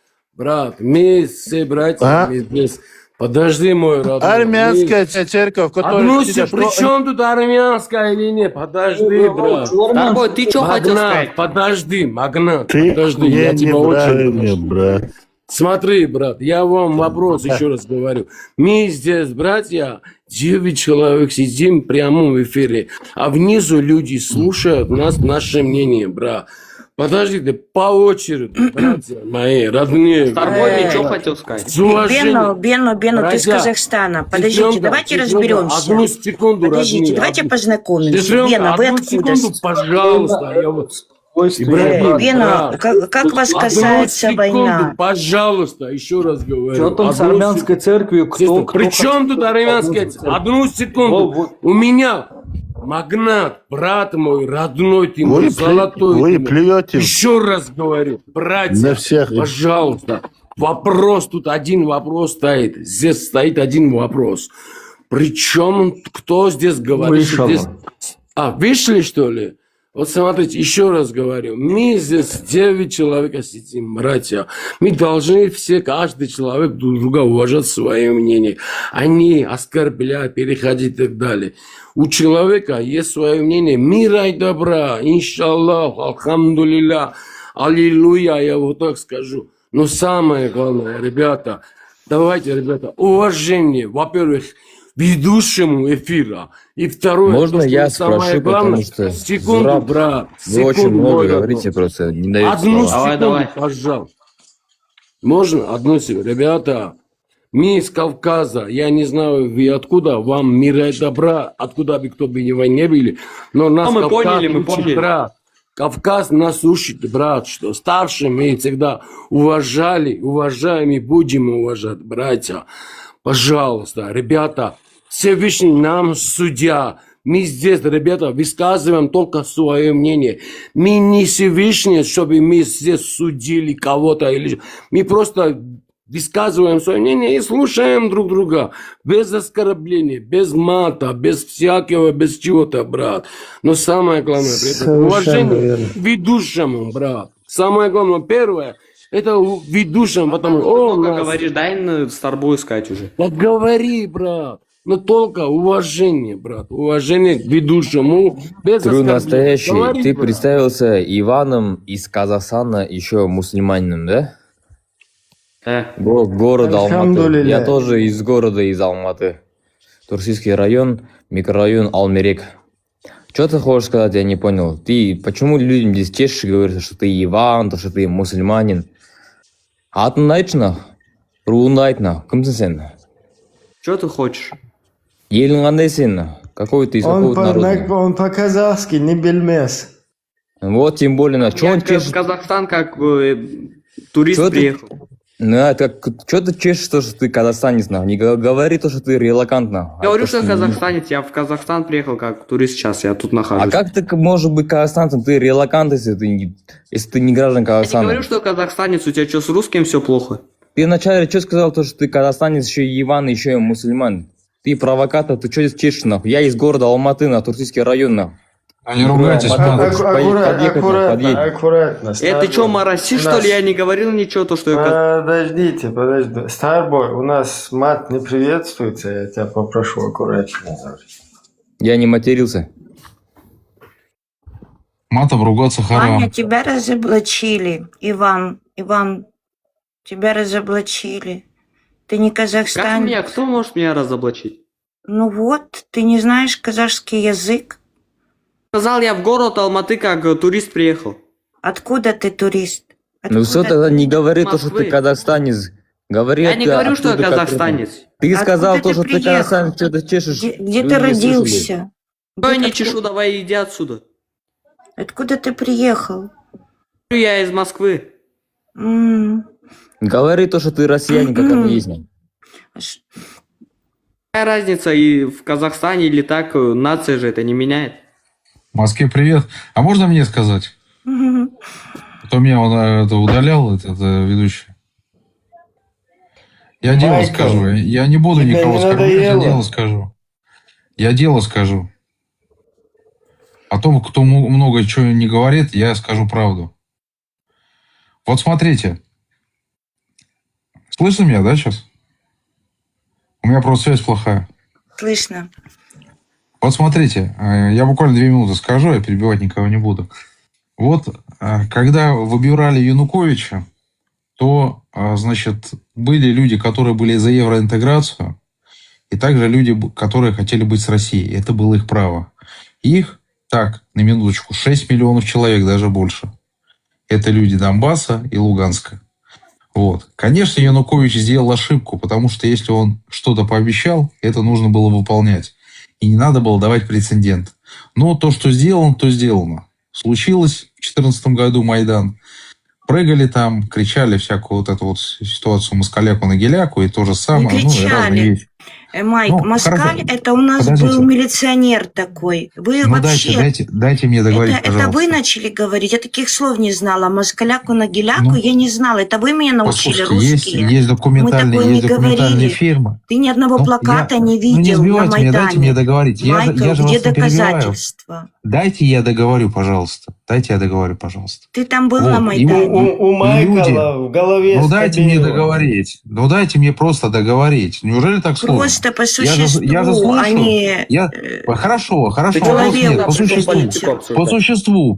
мы все братья, мы здесь. Подожди, мой родной. Армянская церковь, которая... Одну секунду, при чем тут армянская или нет? Подожди, брат. Барбой, ты чё хотел сказать? Подожди, Магнат, Ты подожди, я тебя очень неправильно, прошу. брат. Смотри, брат, я вам вопрос еще раз говорю. Мы здесь, братья, 9 человек сидим прямо в эфире, а внизу люди слушают нас, наше мнение, брат. Подождите, по очереди, братья мои, родные. Барбой, ты чё хотел сказать? С уважением. Бено, ты с Братья, Казахстана. Подождите, сестренка, давайте сестренка, разберемся. Одну секунду, Подождите, родные, давайте одну- познакомимся. Сестренка, Бено, вы одну откуда? секунду, пожалуйста. Я вот... Бено, как вас касается Одну война? секунду, пожалуйста, еще раз говорю. Что там с Одну армянской церковью? Кто При чем тут армянская церковь? Одну секунду. У меня Магнат, брат мой, родной ты мой, золотой Вы ты мой. плюете Еще раз говорю, братья, на всех. пожалуйста. Вопрос, тут один вопрос стоит. Здесь стоит один вопрос. Причем, кто здесь говорит, что здесь... Вышли, что ли? Вот смотрите, еще раз говорю, мы здесь 9 человек сидим, братья. Мы должны все, каждый человек друг друга уважать свое мнение, а не оскорблять, переходить и так далее. У человека есть свое мнение мира и добра, иншаллах, алхамдулилля, аллилуйя, я вот так скажу. Но самое главное, ребята, давайте, ребята, уважение, во-первых, ведущему эфира. И второе, Можно то, что я самое спрошу, главное, потому что секунду, Зураб, брат, вы очень секунду, много мой говорите, родной. просто не даете Одну слова. секунду, пожалуйста. Можно? Одну секунду. Ребята, мы из Кавказа, я не знаю, вы откуда, вам мира и добра, откуда бы кто бы не были, но нас мы Кавказ поняли, мы учит, поняли. брат. Кавказ нас учит, брат, что старшие мы всегда уважаем и будем уважать, братья. Пожалуйста, ребята, Всевышний нам судья. Мы здесь, ребята, высказываем только свое мнение. Мы не Всевышний, чтобы мы здесь судили кого-то. Мы просто высказываем свое мнение и слушаем друг друга. Без оскорбления, без мата, без всякого, без чего-то, брат. Но самое главное, это уважение к ведущему, брат. Самое главное, первое, это ведущим, потому что... Говоришь, дай Старбою сказать уже. Вот говори, брат. Но только уважение, брат. Уважение к ведущему. Без Тру оскорбления. настоящий. Говори, Ты брат. представился Иваном из Казахстана, еще мусульманином, да? Город Алматы. Альхамдулилля. Я тоже из города, из Алматы. Турсийский район, микрорайон Алмерек. Что ты хочешь сказать, я не понял. Ты почему людям здесь чешешь и говоришь, что ты Иван, то, что ты мусульманин? Атын айтшына, руын айтна, кімсің сен? Что ты хочешь? Елің қандай сен? Какой ты из какого народа? Он по-казахски не бельмес. Вот тем более, что Я он в чешет? Казахстан как турист Чё ты- приехал. Ну, это что ты чешешь, то, что ты казахстанец, нахуй? Не говори то, что ты релокант, нахуй. Говорю, что я ты- казахстанец, я в Казахстан приехал как турист сейчас, я тут нахожусь. А как ты можешь быть казахстанцем? Ты релокант, если ты не граждан Я не Казахстана. говорю, что казахстанец, у тебя что, с русским все плохо? Ты вначале что сказал, то, что ты казахстанец, еще и Иван, еще и мусульман? Ты провокатор, ты что здесь чешешь, нахуй? Я из города Алматы, на Турцийский район, нахуй. А не ругайтесь, Аккуратно. Это что, мараси, что ли? Я не говорил ничего, то, что я... Подождите. Старбой, у нас мат не приветствуется, я тебя попрошу аккуратнее. Я не матерился. Матом ругаться Ваня, харам. тебя разоблачили. Иван, тебя разоблачили. Ты не Как казахстанец. меня? Кто может меня разоблачить? Ну вот, ты не знаешь казахский язык. Сказал, я в город Алматы как турист приехал. Откуда ты турист? Ну все, Откуда тогда ты? не говори то, что Москвы. ты казахстанец. Говори, Я не ты говорю, что я откуда, как казахстанец. Ты Откуда сказал ты то, что ты приехал? казахстанец, что ты чешешь. Где Люди ты не слышали. родился? Что я не Откуда- чешу, давай иди отсюда. Откуда ты приехал? Я из Москвы. М, Говори то, что ты россиянин, как оно есть. ш- Какая разница, и в Казахстане или так, нация же это не меняет. В Москве привет. А можно мне сказать? Мгм. А то меня он это удалял, этот ведущий. Я дело Майкл, скажу. Я не буду тебе никого не оскорблять, я надоело? дело скажу. Я дело скажу. О том, кто много чего не говорит, я скажу правду. Вот смотрите. Слышно меня, да, сейчас? У меня просто связь плохая. Слышно. Вот смотрите, я буквально 2 минуты скажу, я перебивать никого не буду. Вот, когда выбирали Януковича, то, значит, были люди, которые были за евроинтеграцию, и также люди, которые хотели быть с Россией. Это было их право. Их, так, на минуточку, 6 миллионов человек, даже больше. Это люди Донбасса и Луганска. Вот. Конечно, Янукович сделал ошибку, потому что если он что-то пообещал, это нужно было выполнять. И не надо было давать прецедент. Но то, что сделано, то сделано. Случилось в 2014 году Майдан. Прыгали там, кричали всякую вот эту вот ситуацию москаляку на геляку, и то же самое. Не Ну, и разные кричали. вещи. Майк, Ну, Москаль, хорошо. это у нас Подождите. был милиционер такой. Вы Ну, вообще... дайте мне договорить, это пожалуйста. вы начали говорить, я таких слов не знала. Москаляку на геляку Ну, я не знала. Это вы меня научили, Послушайте, русские. есть Мы документальные, такое есть не документальные говорили. фильмы. Ты ни одного Ну, плаката я- не ну, не видел на сбивайте меня, Майдане. дайте мне договорить. Майкл, Я же где вас не перебиваю. доказательства? Дайте я договорю, пожалуйста. Дайте я договорю, пожалуйста. Ты там был Вот, на и Майдане. У Майкла люди- в голове Ну дайте мне стабильно. договорить. Ну дайте мне просто договорить. Неужели так сложно? Просто по Я же существу, слушаю. а не... Я... Хорошо, Ты вопрос голове нет. По упомянуть. существу.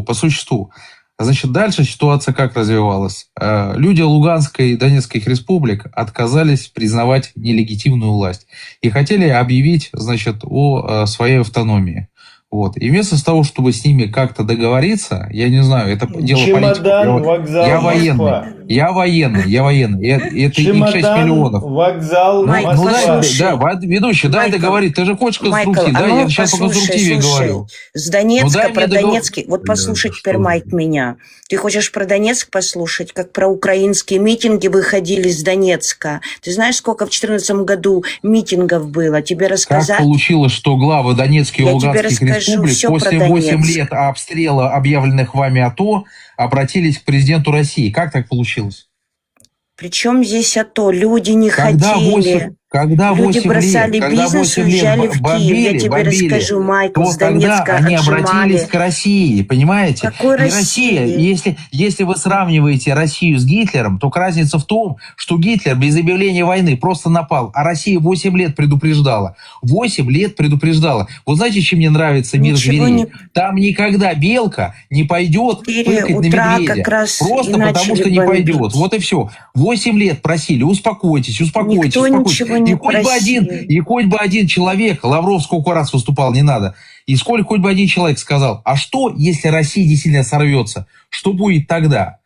По существу. Значит, дальше ситуация как развивалась? Люди Луганской и Донецких республик отказались признавать нелегитимную власть и хотели объявить, значит, о своей автономии. Вот. И вместо того, чтобы с ними как-то договориться, я не знаю, это дело Чемодан, политики. вокзал, Я Москва. военный. Это их 6 Чемодан, миллионов. вокзал, Майкл, Ну, дай, послушай. ведущий, дай Майкл, договорить. Ты же хочешь Майкл, конструктив, да? а ну, Я сейчас по послушай, конструктиве слушай. говорю. С Донецка, Ну, дай про мне Донецкий. Вот Да, послушай что теперь, вы. Майк, меня. Ты хочешь про Донецк послушать, как про украинские митинги выходили с Донецка? Ты знаешь, сколько в 2014 году митингов было? Тебе Как рассказать? получилось, что главы Донецких и Я тебе Луганских расскажу республик всё про после 8 Донецк. лет обстрела, объявленных вами АТО, обратились к президенту России? Как так получилось? Причем здесь АТО? Люди не Когда хотели. 8 Люди бросали лет, когда бизнес и 8 уезжали лет в Киев. Я тебе расскажу, Майкл, то с тогда Донецка они отжимали. обратились к России, понимаете? Какой И Россия, России? если вы сравниваете Россию с Гитлером, то разница в том, что Гитлер без объявления войны просто напал, а Россия 8 лет предупреждала. 8 лет предупреждала. Вот знаете, чем мне нравится мир Ничего зверей? не- Там никогда белка не пойдет 4 пыркать на утра медведя. как раз Просто и потому, начали что не бомбить. пойдет. Вот и все. 8 лет просили, успокойтесь. Никто успокойтесь. ничего не И хоть бы один человек, Лавров сколько раз выступал, не надо, и сколько хоть бы один человек сказал, а что, если Россия действительно сорвется? Что будет тогда?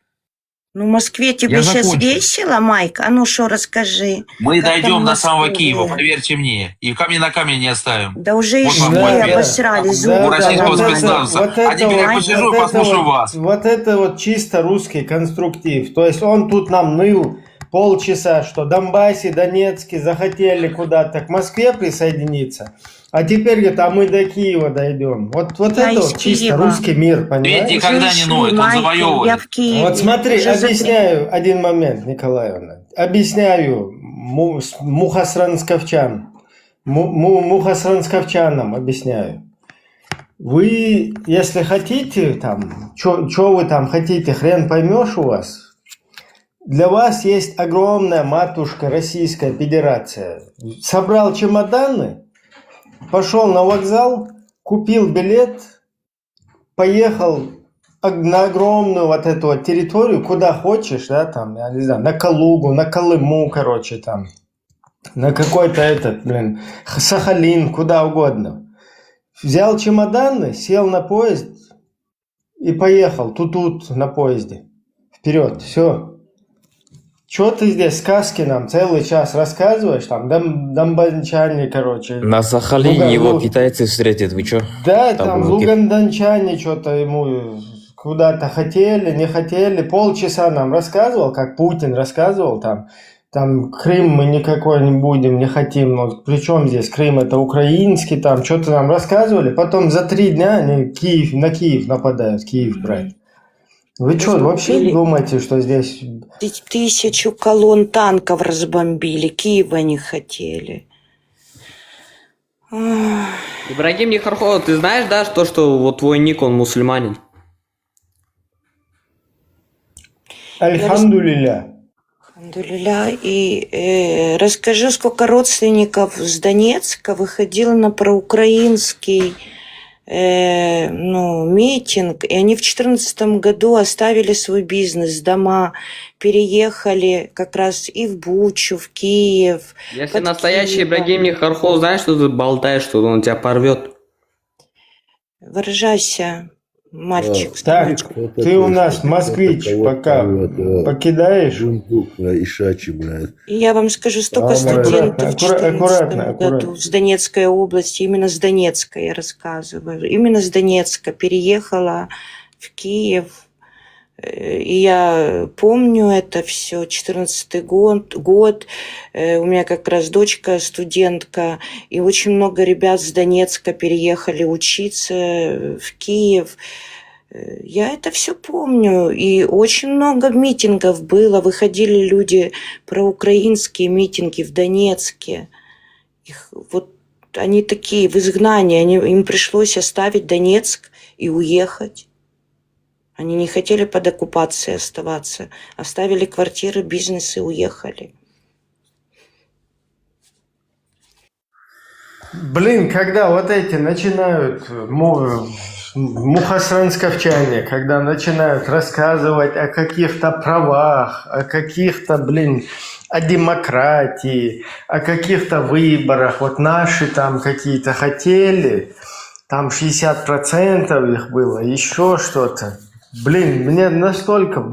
Ну, в Москве тебе Я сейчас закончил. весело, Майк? А ну что, расскажи. Мы Как там дойдем в до самого Москве? Киева, поверьте мне. И камень на камень не оставим. Да уже и Вот вам шли, мой ответ. обосрали, У зубы российского поломали. спецназа. вот А теперь я вот- посижу и послушаю вас. Вот это вот чисто русский конструктив. То есть он тут нам ныл полчаса, что Донбассе, Донецке захотели куда-то к Москве присоединиться. А теперь говорит, а мы до Киева дойдем. Вот Я это из вот чисто Киева. русский мир, Ведь понимаешь? никогда Уже не шли, ноет, он Майк, завоевывает. Я в Киеве. Вот смотри, Уже объясняю один момент, Николаевна. Объясняю мухосрансковчанам объясняю. Вы, если хотите, там, что вы там хотите, хрен поймешь у вас. Для вас есть огромная матушка Российская Федерация. Собрал чемоданы, пошел на вокзал, купил билет, поехал на огромную вот эту вот территорию, куда хочешь, да, там, я не знаю, на Калугу, на Колыму, короче, там, на какой-то Сахалин, куда угодно. Взял чемоданы, сел на поезд и поехал тут на поезде. Вперед, все. Чё ты здесь сказки нам целый час рассказываешь, там, донбасчане, короче. На Сахалине его китайцы встретят, вы чё? Да, там было луганданчане что-то ему куда-то хотели, не хотели. Полчаса нам рассказывал, как Путин рассказывал, там Крым мы никакой не будем, не хотим. Ну, при чем здесь Крым? Это украинский, там что-то нам рассказывали. Потом за 3 дня они на Киев нападают, Киев брать. Вы что, вообще думаете, что здесь... 1000 колонн танков разбомбили, Киева не хотели. Ибрагим Нихархо, ты знаешь, да, что вот твой ник, он мусульманин? Альхамдулилля. Алхамдулилля. И расскажу, сколько родственников с Донецка выходило на проукраинский митинг, и они в 2014 году оставили свой бизнес, дома, переехали как раз и в Бучу, в Киев. Если под настоящий Киевом. Ибрагим Нихархо, знаешь, что ты болтаешь, что он тебя порвет? Выражайся, мальчик. Так, ты у нас москвич, пока покидаешь. И я вам скажу, столько студентов в 2014 году с Донецкой области, именно с Донецка я рассказываю, именно с Донецка переехала в Киев. И я помню это все, 2014 год. У меня как раз дочка студентка, и очень много ребят с Донецка переехали учиться в Киев. Я это все помню, и очень много митингов было, выходили люди, проукраинские митинги в Донецке. Вот они такие в изгнании, им пришлось оставить Донецк и уехать. Они не хотели под оккупацией оставаться, оставили квартиры, бизнес и уехали. Блин, когда вот эти начинают мухосрансковчане, когда начинают рассказывать о каких-то правах, о каких-то, о демократии, о каких-то выборах, вот наши там какие-то хотели, там 60% их было, еще что-то. Мне настолько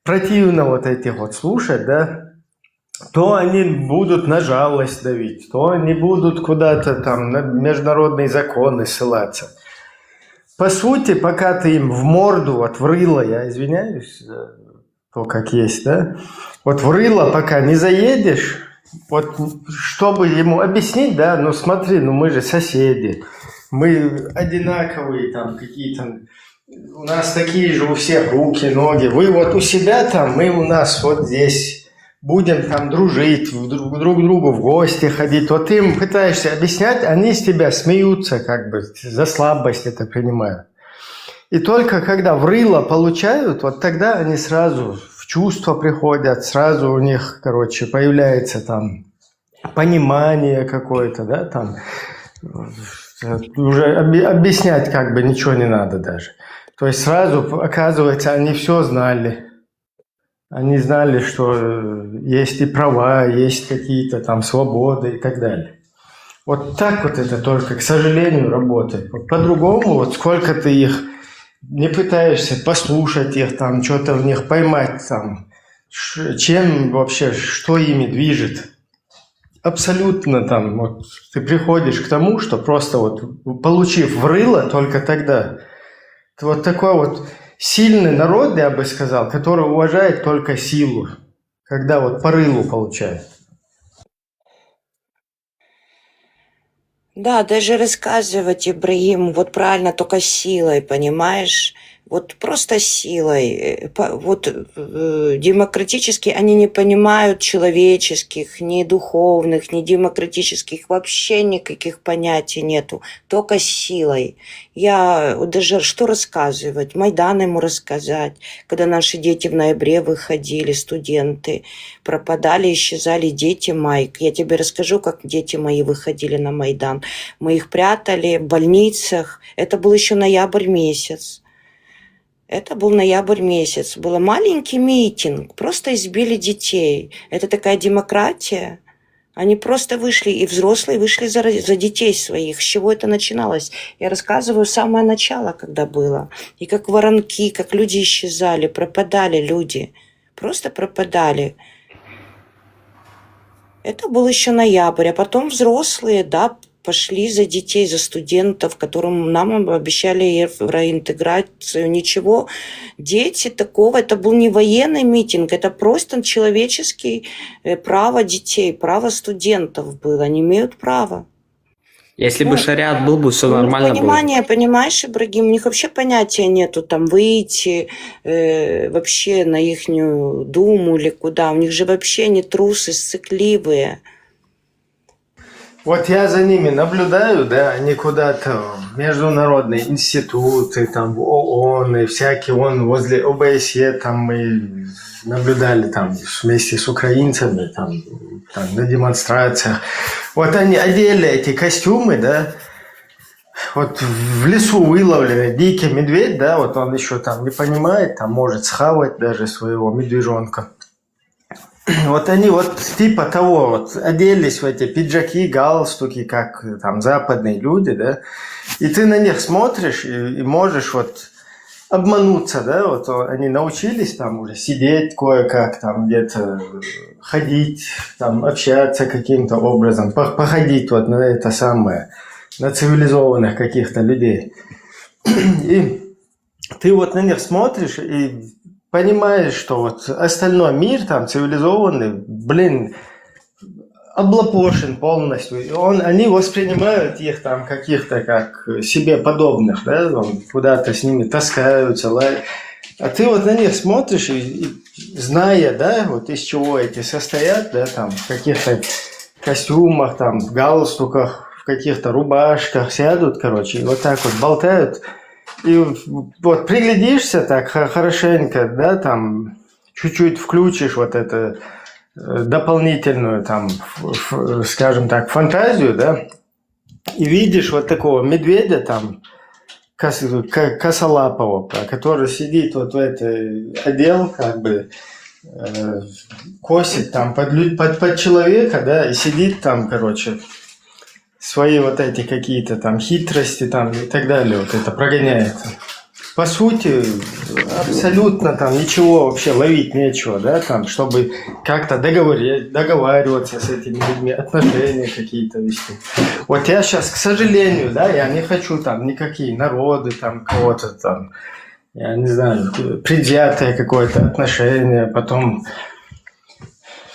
противно вот этих вот слушать, да, то они будут на жалость давить, то они будут куда-то там на международные законы ссылаться. По сути, пока ты им в морду, вот в рыло, я извиняюсь за то, как есть, да, вот в рыло пока не заедешь, вот чтобы ему объяснить, да, ну смотри, ну мы же соседи, мы одинаковые там какие-то, у нас такие же у всех руки, ноги, вы вот у себя там, мы у нас вот здесь. Будем там дружить, друг к другу в гости ходить. Вот ты им пытаешься объяснять, они с тебя смеются, как бы, за слабость это принимают. И только когда в рыло получают, вот тогда они сразу в чувство приходят, сразу у них, короче, появляется там понимание какое-то, да, там уже объяснять как бы ничего не надо даже. То есть сразу, оказывается, они все знали. Они знали, что есть и права, есть какие-то там свободы и так далее. Вот так вот это только, к сожалению, работает. Вот по-другому, вот сколько ты их не пытаешься послушать их, там, что-то в них поймать, там, чем вообще, что ими движет. Абсолютно там, вот ты приходишь к тому, что просто вот получив в рыло, только тогда. Это вот такой вот сильный народ, я бы сказал, который уважает только силу, когда вот по рылу получает. Да, даже рассказывать, Ибрагим, вот правильно, только силой, понимаешь? Вот просто силой. Демократически они не понимают человеческих, ни духовных, ни демократических, вообще никаких понятий нету. Только силой. Я даже что рассказывать? Майдан ему рассказать. Когда наши дети в ноябре выходили, студенты, пропадали, исчезали дети, Майк. Я тебе расскажу, как дети мои выходили на Майдан. Мы их прятали в больницах. Это был еще ноябрь месяц. Это был ноябрь месяц. Был маленький митинг. Просто избили детей. Это такая демократия. Они просто вышли, и взрослые вышли за детей своих. С чего это начиналось? Я рассказываю самое начало, когда было. И как воронки, как люди исчезали, пропадали люди. Просто пропадали. Это был еще ноябрь. А потом взрослые, да, пошли за детей, за студентов, которым нам обещали евроинтеграцию. Ничего, дети такого, это был не военный митинг, это просто человеческие право детей, право студентов было, они имеют право. Если бы шариат был бы, все нормально было. Понимание, понимаешь, Ибрагим, у них вообще понятия нету там выйти вообще на ихнюю думу или куда. У них же вообще не трусы, сцикливые. Вот я за ними наблюдаю, да, они куда-то в международные институты, там, в ООН, и всякие, возле ОБСЕ, там мы наблюдали там вместе с украинцами, там на демонстрациях. Вот они одели эти костюмы, да, вот в лесу выловленный дикий медведь, да, вот он еще там не понимает, там может схавать даже своего медвежонка. Вот они вот типа того вот оделись в эти пиджаки, галстуки, как там западные люди, да, и ты на них смотришь и можешь вот обмануться, да, вот они научились там уже сидеть кое-как, там где-то ходить, там общаться каким-то образом, походить вот на это самое, на цивилизованных каких-то людей. И ты вот на них смотришь и понимаешь, что вот остальной мир, там, цивилизованный, облапошен полностью. И они воспринимают их там каких-то как себе подобных, да, куда-то с ними таскаются. А ты вот на них смотришь и зная, да, вот из чего эти состоят, да, там, в каких-то костюмах, там, в галстуках, в каких-то рубашках сядут, короче, и вот так вот болтают. И вот приглядишься так хорошенько, да, там чуть-чуть включишь вот это дополнительную там, скажем так, фантазию, да, и видишь вот такого медведя там косолапого, который сидит вот в этой отдел, как бы косит там под человека, да, и сидит там, короче, свои вот эти какие-то там хитрости там и так далее, вот это прогоняется. По сути, абсолютно там ничего вообще ловить нечего, да, там, чтобы как-то договариваться с этими людьми, отношения какие-то вести. Вот я сейчас, к сожалению, да, я не хочу там никакие народы, там, кого-то там, я не знаю, предвзятое какое-то отношение, потом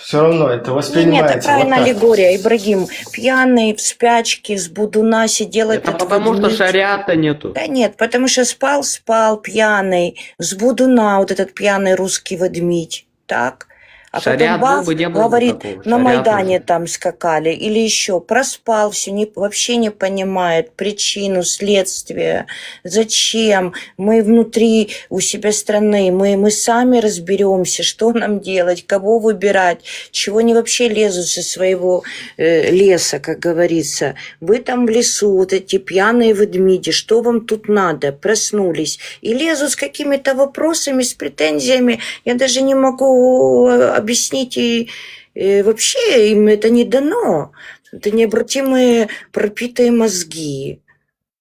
все равно это воспринимается. Нет, это правильная вот аллегория, Ибрагим. Пьяный, в спячке, с будуна сидел. Это потому что шариата нету. Да нет, потому что спал пьяный, с будуна вот этот пьяный русский ведмедь, так? А Шариат потом был бы, не было бы говорит, такого. на Шариат Майдане нужен. там скакали, или еще проспал все, вообще не понимает причину, следствие, зачем. Мы внутри у себя страны, мы сами разберемся, что нам делать, кого выбирать, чего они вообще лезут со своего леса, как говорится. Вы там в лесу, вот эти пьяные ведмеди, что вам тут надо? Проснулись и лезут с какими-то вопросами, с претензиями. Я даже не могу объяснить, и вообще им это не дано. Это необратимые пропитые мозги.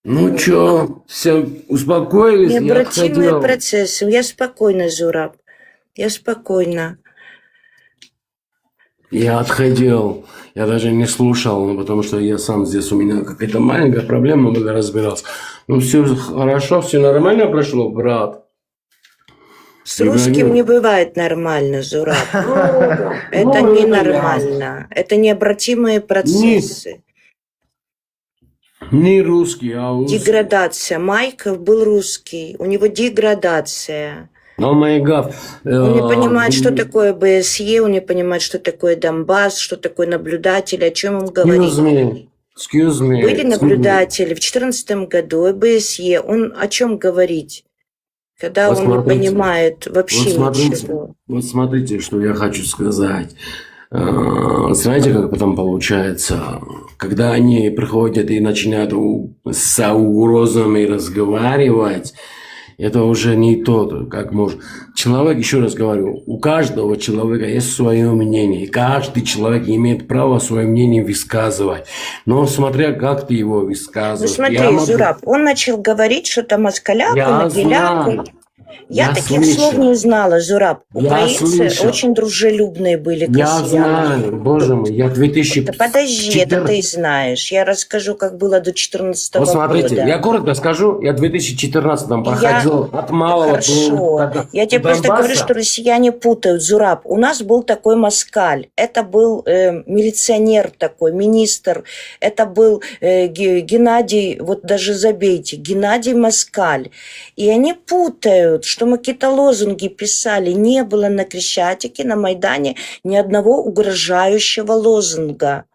Ну чё, все успокоились? Я Необратимые отходил. процессы. Я спокойна, Зураб. Я спокойна. Я отходил. Я даже не слушал, ну, потому что я сам здесь, у меня какая-то маленькая проблема была, разбирался. Ну, все хорошо, все нормально прошло, брат. С русским не бывает нормально, Зураб. Это ненормально. Это необратимые процессы. Не русский, а Деградация. Майков был русский. У него деградация. О май гад. Он не понимает, что такое БСЕ, он не понимает, что такое Донбасс, что такое наблюдатели, о чем он говорит. Excuse me. Были наблюдатели в 2014 году, ОБСЕ. Он о чем говорить? Когда Вот он не смотрите. понимает вообще ничего. Вот смотрите, что я хочу сказать. Знаете, как потом получается? Когда они приходят и начинают с угрозами разговаривать, это уже не то, как может. Человек, еще раз говорю, у каждого человека есть свое мнение. Каждый человек имеет право свое мнение высказывать. Но смотря как ты его Ну высказываешь. смотри, Зураб, он начал говорить что-то москаляку, могиляку. Я таких слов не знала, Зураб. Украинцы очень дружелюбные были к Я россиянам. знаю, боже мой, я 2000... Да подожди, это ты знаешь. Я расскажу, как было до 2014 Вот смотрите, года. я коротко скажу, я в 2014-м проходил от малого Хорошо. Я тебе просто говорю, что россияне путают, Зураб. У нас был такой москаль. Это был милиционер такой, министр. Это был Геннадий, вот даже забейте, Геннадий Москаль. И они путают, что мы какие-то лозунги писали. Не было на Крещатике, на Майдане ни одного угрожающего лозунга.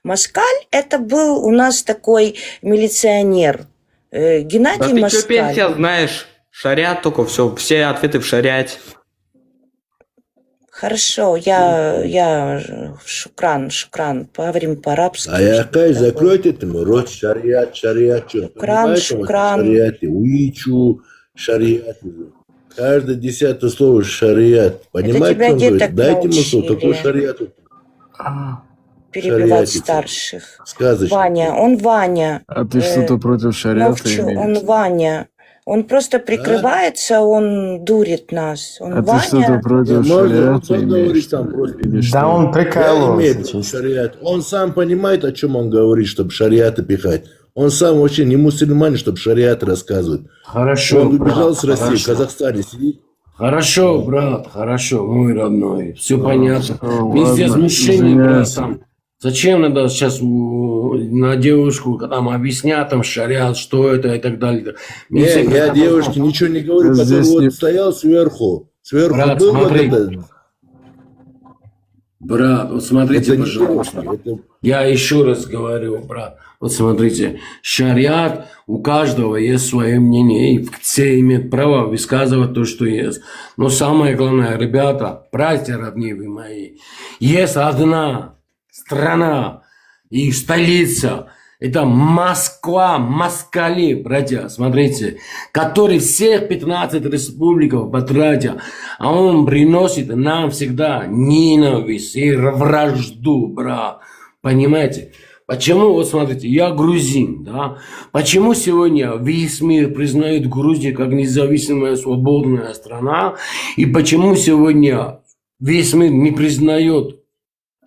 Москаль – это был у нас такой милиционер. Геннадий Да ты что, Москаль. пенсия знаешь? Шариат только, все ответы в шариате. Хорошо, я шукран, поговорим по-арабски. Аякай, закройте этому рот, шариат, шариат. Шукран. Шариаты, уичу, шариат. Каждое 10-е слово шариат. Понимаете, тебя он где говорит? так Дайте ему слово, научили? какой шариат? Перебивать Шариатица. старших. Сказочно. Ваня, он Ваня. А ты что-то против шариата Мовчу, имеешь? он Ваня. Он просто прикрывается, он дурит нас. Он А ты что-то Ваня. против шариата имеешь? Или что? Да он Я имею в прикалывался. виду шариат. Он сам понимает, о чем он говорит, чтобы шариаты пихать. Он сам вообще не мусульманин, чтобы шариат рассказывать. Хорошо, Он убежал брат, с России, хорошо. в Казахстане сидит. Хорошо, брат, хорошо, мой родной. Все понятно. Мы ладно, здесь мужчины, брат, извиняюсь. там. Зачем надо сейчас на девушку там объяснять, там, шариат, что это и так далее. Мы Не, все я прекрасно девушке ничего не говорю, Да который здесь вот не- стоял сверху. Сверху Брат, был вот смотри. это. Брат, вот смотрите, Это не пожалуйста. девушка, это Я еще раз говорю, брат. Вот смотрите, шариат, у каждого есть свое мнение, и все имеют право высказывать то, что есть. Но самое главное, ребята, братья родные вы мои, есть одна страна и столица, это Москва, москали, братья, смотрите, который всех 15 республиков потратил, а он приносит нам всегда ненависть и вражду, брат, понимаете? Почему, вот смотрите, я грузин, да? Почему сегодня весь мир признает Грузию как независимая свободная страна? И почему сегодня весь мир не признает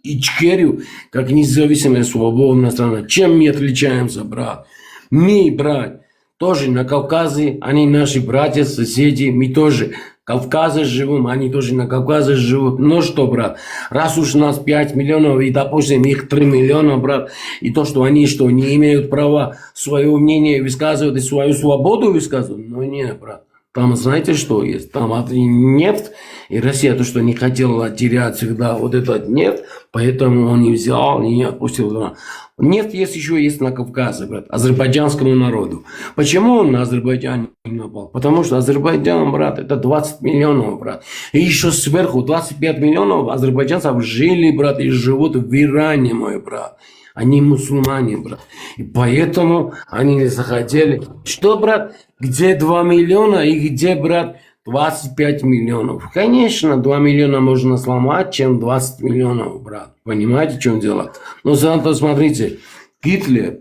Ичкерию как независимая свободная страна? Чем мы отличаемся, брат? Мы, брат, тоже на Кавказе, они наши братья, соседи, мы тоже в Кавказе живем, они тоже на Кавказе живут. Ну что, брат, раз уж у нас 5 миллионов, и, допустим, их 3 миллиона, брат, и то, что они что, не имеют права свое мнение высказывать и свою свободу высказывать? Ну нет, брат. Там знаете, что есть? Там нефть, и Россия то, что не хотела терять всегда вот этот нефть, поэтому он не взял и не отпустил. Нефть есть на Кавказе, брат, азербайджанскому народу. Почему он на Азербайджан не напал? Потому что Азербайджан, брат, это 20 миллионов, брат. И еще сверху 25 миллионов азербайджанцев жили, брат, и живут в Иране, мой брат. Они мусульмане, брат. И поэтому они не захотели. Что, брат, где 2 миллиона и где, брат, 25 миллионов? Конечно, 2 миллиона можно сломать, чем 20 миллионов, брат. Понимаете, в чем дело? Но зато смотрите, Гитлер,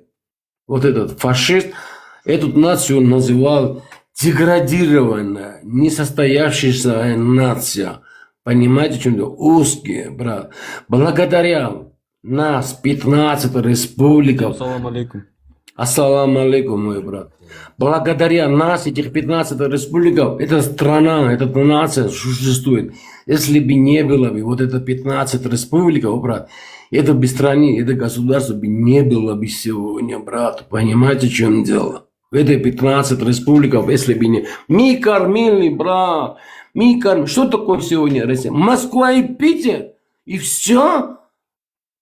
вот этот фашист, Эту нацию он называл деградированная, несостоявшаяся нация. Понимаете, в чем дело? Узкие, брат. Благодаря нас, 15 республиков. Ассаламу алейкум. Ассаламу алейкум, мой брат. Благодаря нас, этих 15 республиков, эта страна, эта нация существует. Если бы не было бы вот это 15 республиков, брат, это бы страны, это государство бы не было бы сегодня, брат. Понимаете, в чем дело? Это 15 республиков, если бы не... Мы кормили, брат. Мы кормили. Что такое сегодня Россия? Москва и Питер. И все?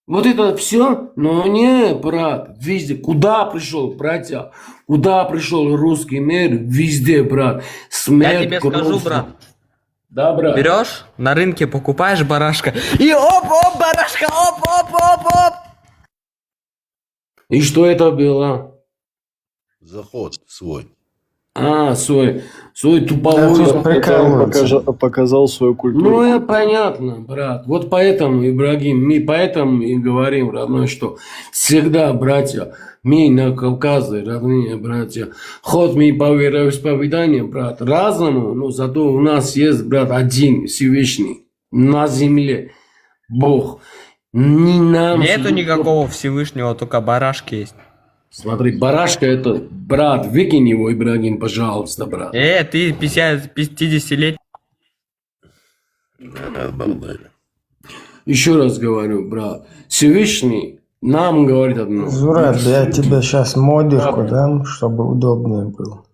Вот это все? Но не, брат. Везде. Куда пришел, братья? Куда пришел русский мир? Везде, брат. Смерть, Я тебе скажу, кровь. брат. Да, брат. Берешь, на рынке покупаешь барашка, и оп-оп, барашка, оп-оп-оп-оп. И что это было? Заход свой. Свой Да, туповой. тут прикалываются. Показал свою культуру. Ну, это понятно, брат. Вот поэтому, Ибрагим, мы поэтому и говорим, родной, что всегда, братья, мы на Кавказе, родные братья, хоть мы по вероисповеданию, брат, разному, но зато у нас есть, брат, один Всевышний на земле, Бог. Не нам... Нету никакого Всевышнего, только барашки есть. Смотри, барашка это, брат, выкинь его, Ибрагим, пожалуйста, брат. Ты 50-летний. Еще раз говорю, брат, Всевышний нам говорит одно. Зураб, я тебе сейчас модерку дам, чтобы удобнее было.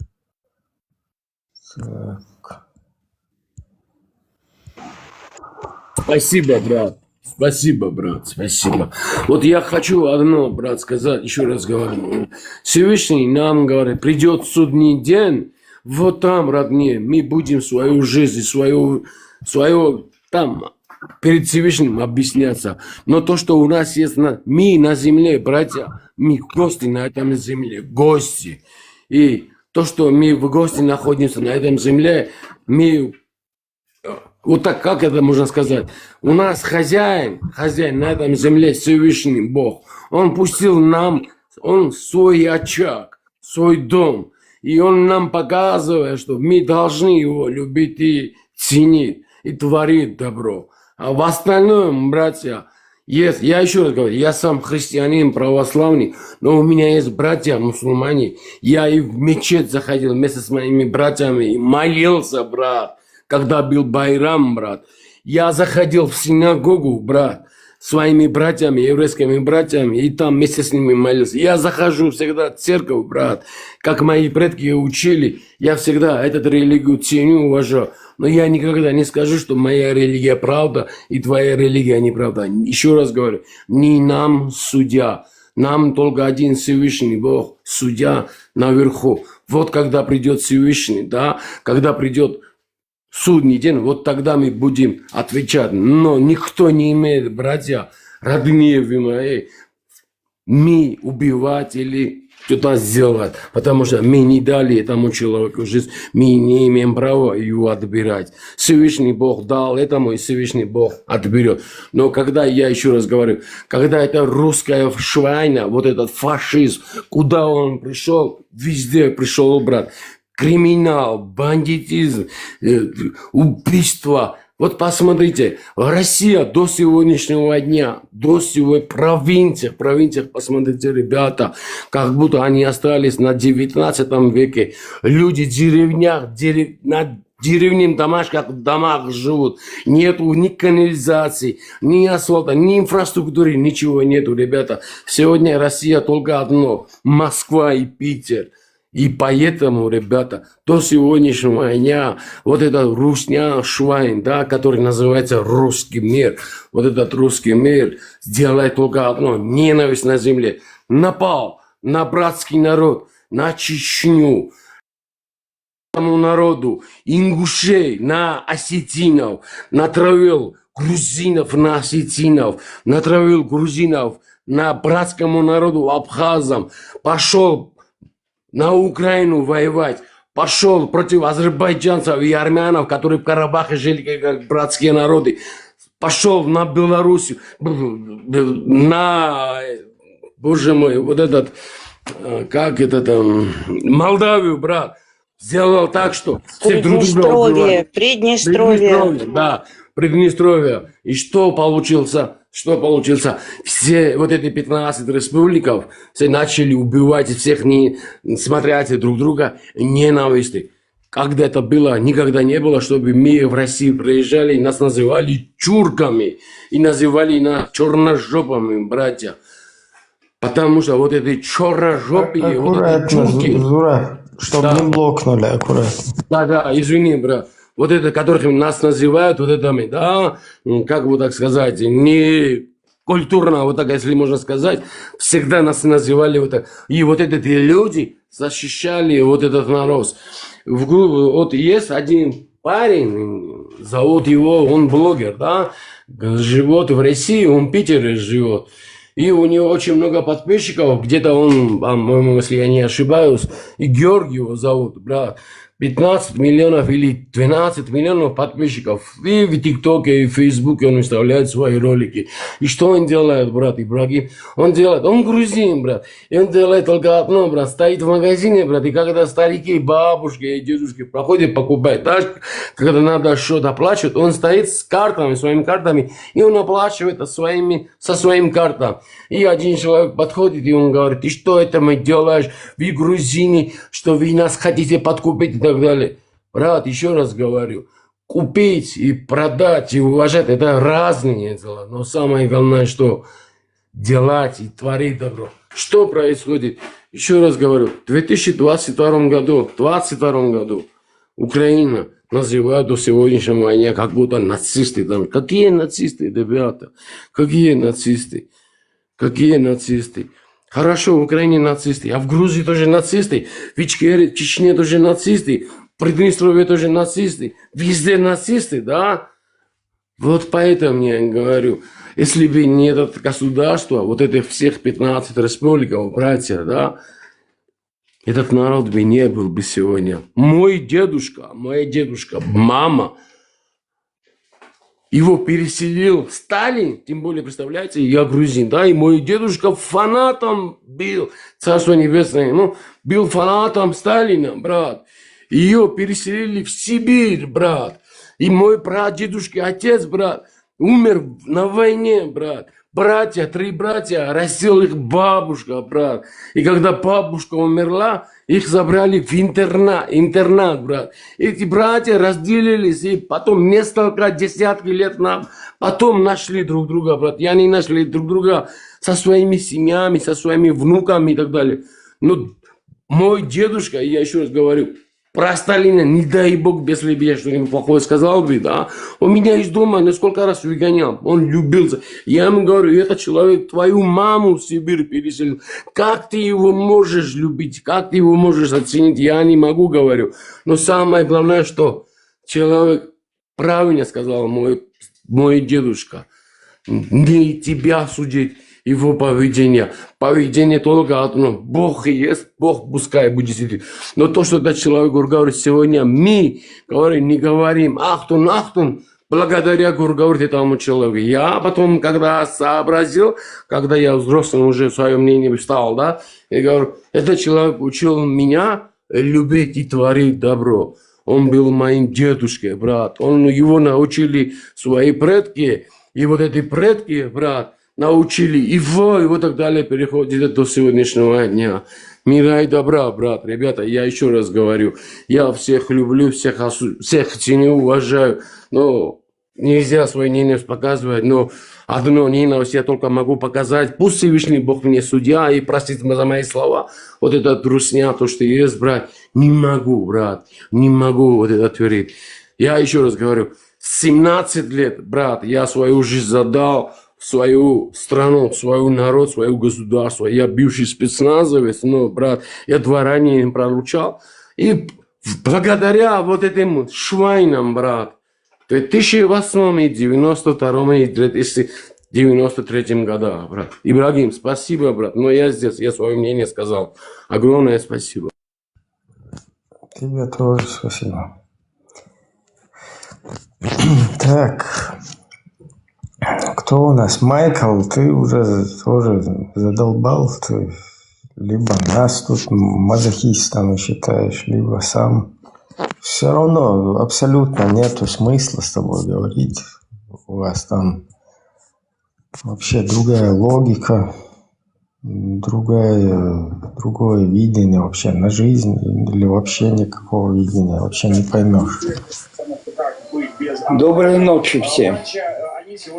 Так. Спасибо, брат. Спасибо, брат, спасибо. Вот я хочу одно, брат, сказать, еще раз говорю. Всевышний нам говорит, придет судный день, вот там, родные, мы будем свою жизнь, свою там, перед Всевышним объясняться. Но то, что у нас есть, мы на земле, братья, мы гости на этом земле, гости. И то, что мы в гости находимся на этом земле, мы... Вот так, как это можно сказать? У нас хозяин на этом земле, Всевышний Бог. Он пустил нам, он свой очаг, свой дом. И он нам показывает, что мы должны его любить и ценить, и творить добро. А в остальном, братья, есть, я еще раз говорю, я сам христианин, православный, но у меня есть братья мусульмане. Я и в мечеть заходил вместе с моими братьями и молился, брат. Когда был Байрам, брат, я заходил в синагогу, брат, своими братьями, еврейскими братьями, и там вместе с ними молился. Я захожу всегда в церковь, брат, как мои предки учили, я всегда эту религию ценю, уважаю. Но я никогда не скажу, что моя религия правда и твоя религия неправда. Еще раз говорю, не нам судья, нам только один Всевышний Бог, судья наверху. Вот когда придет Всевышний, да, когда придет судный день, вот тогда мы будем отвечать. Но никто не имеет, братья, родные вы мои, мы убивать или что-то сделать. Потому что мы не дали этому человеку жизнь. Мы не имеем права его отбирать. Всевышний Бог дал этому, и Всевышний Бог отберет. Но когда, я еще раз говорю, когда это русская швайна, вот этот фашизм, куда он пришел, везде пришел, брат. Криминал, бандитизм, убийство. Вот посмотрите, Россия до сегодняшнего дня, до сегодня провинциях, посмотрите, ребята, как будто они остались на 19 веке. Люди в деревнях, на деревнях домах живут. Нету ни канализации, ни асфальта, ни инфраструктуры, ничего нету, ребята. Сегодня Россия только одно, Москва и Питер. И поэтому, ребята, до сегодняшнего дня вот этот русня швайн, да, который называется русский мир, вот этот русский мир сделает только одно, ненависть на земле. Напал на братский народ, на Чечню, тому народу, ингушей на осетинов, натравил грузинов на осетинов, натравил грузинов на братскому народу, абхазам, пошел на Украину воевать, пошел против азербайджанцев и армянов, которые в Карабахе жили как братские народы, пошел на Белоруссию, на, боже мой, вот этот как это там, Молдавию, брат, сделал так, что все друг друга убивали. Приднестровье. Да, Приднестровье. И что получился? Что получился? Все вот эти 15 республиков все начали убивать всех, не смотря друг друга, ненависти. Когда это было, никогда не было, чтобы мы в Россию приезжали, нас называли чурками и называли нас черножопами, братья. Потому что вот эти черножопые, вот эти чурки... Зураб, чтобы Да. не блокнули, аккуратно. Да, извини, брат. Вот это, которых нас называют, вот это мы, да, как бы так сказать, не культурно, вот так, если можно сказать, всегда нас называли вот так. И вот эти люди защищали вот этот народ. Вот есть один парень, зовут его, он блогер, да, живет в России, он в Питере живет. И у него очень много подписчиков, где-то он, по-моему, если я не ошибаюсь, и Георгий его зовут, брат. 15 миллионов или 12 миллионов подписчиков. И в ТикТоке, и в Фейсбуке он выставляет свои ролики. И что он делает, брат Ибрагим? Он грузин, брат. И он делает только одно, брат. Стоит в магазине, брат. И когда старики, бабушки и дедушки проходят, покупают, да, когда надо что-то оплачивать, он стоит с картами, своими картами, и он оплачивает со своим картам. И один человек подходит, и он говорит: ты что это мы делаешь? Вы грузины, что вы нас хотите подкупить и так далее. Брат, еще раз говорю, купить и продать и уважать — это разные дела. Но самое главное, что делать и творить добро. Что происходит? Еще раз говорю, в 2022 году Украина называют до сегодняшнего дня как будто нацисты. Там. Какие нацисты, ребята? Какие нацисты? Какие нацисты? Хорошо, в Украине нацисты, а в Грузии тоже нацисты, в Чечне тоже нацисты, в Приднестровье тоже нацисты, везде нацисты, да? Вот поэтому я говорю, если бы не это государство, вот этих всех 15 республиков, братья, да, этот народ бы не был бы сегодня. Мой дедушка, мама, его переселил Сталин, тем более, представляете, я грузин, да, и мой дедушка фанатом был, Царство Небесное, был фанатом Сталина, брат. Ее переселили в Сибирь, брат. И мой прадедушка, отец, брат, умер на войне, брат. Братья, 3 братья, растил их бабушка, брат. И когда бабушка умерла, их забрали в интернат, брат. Эти братья разделились, и потом несколько десятки лет потом нашли друг друга, брат. И они нашли друг друга со своими семьями, со своими внуками и так далее. Но мой дедушка, я еще раз говорю, про Сталина, не дай бог, если бы я что-нибудь плохое сказал бы, да. Он меня из дома несколько раз выгонял. Он любился. Я ему говорю: этот человек твою маму в Сибирь переселил. Как ты его можешь любить? Как ты его можешь оценить? Я не могу, говорю. Но самое главное, что человек правильно сказал, мой дедушка. Не тебя судить, его поведение. Поведение только одно. Бог есть, Бог пускай будет сидеть. Но то, что этот человек говорит сегодня, мы не говорим ахтун, благодаря, говорит этому человеку. Я потом, когда сообразил, когда я взрослым уже свое мнение встал, да, я говорю, этот человек учил меня любить и творить добро. Он был моим дедушкой, брат. Его научили свои предки. И вот эти предки, брат, научили его, и вот так далее переходит до сегодняшнего дня. Мира и добра, брат. Ребята, я еще раз говорю, я всех люблю, всех ценю, уважаю. Но нельзя свое мнение показывать, но одно ненависть я только могу показать. Пусть Всевышний Бог мне судья и простит за мои слова. Вот это трусня, то, что есть, брат. Не могу, брат, не могу вот это творить. Я еще раз говорю, 17 лет, брат, я свою жизнь задал свою страну, свой народ, свое государство. Я бывший спецназовец, но, брат, я 2 ранения проручал. И благодаря вот этим швайнам, брат, в 2008, 92 и 2093 годах, брат. Ибрагим, спасибо, брат. Но я здесь, я свое мнение сказал. Огромное спасибо. Тебе тоже спасибо. Так, кто у нас? Майкл, ты уже тоже задолбал. Ты либо нас тут мазохистами считаешь, либо сам. Все равно абсолютно нету смысла с тобой говорить. У вас там вообще другая логика, другое видение вообще на жизнь, или вообще никакого видения, вообще не поймешь. Доброй ночи всем.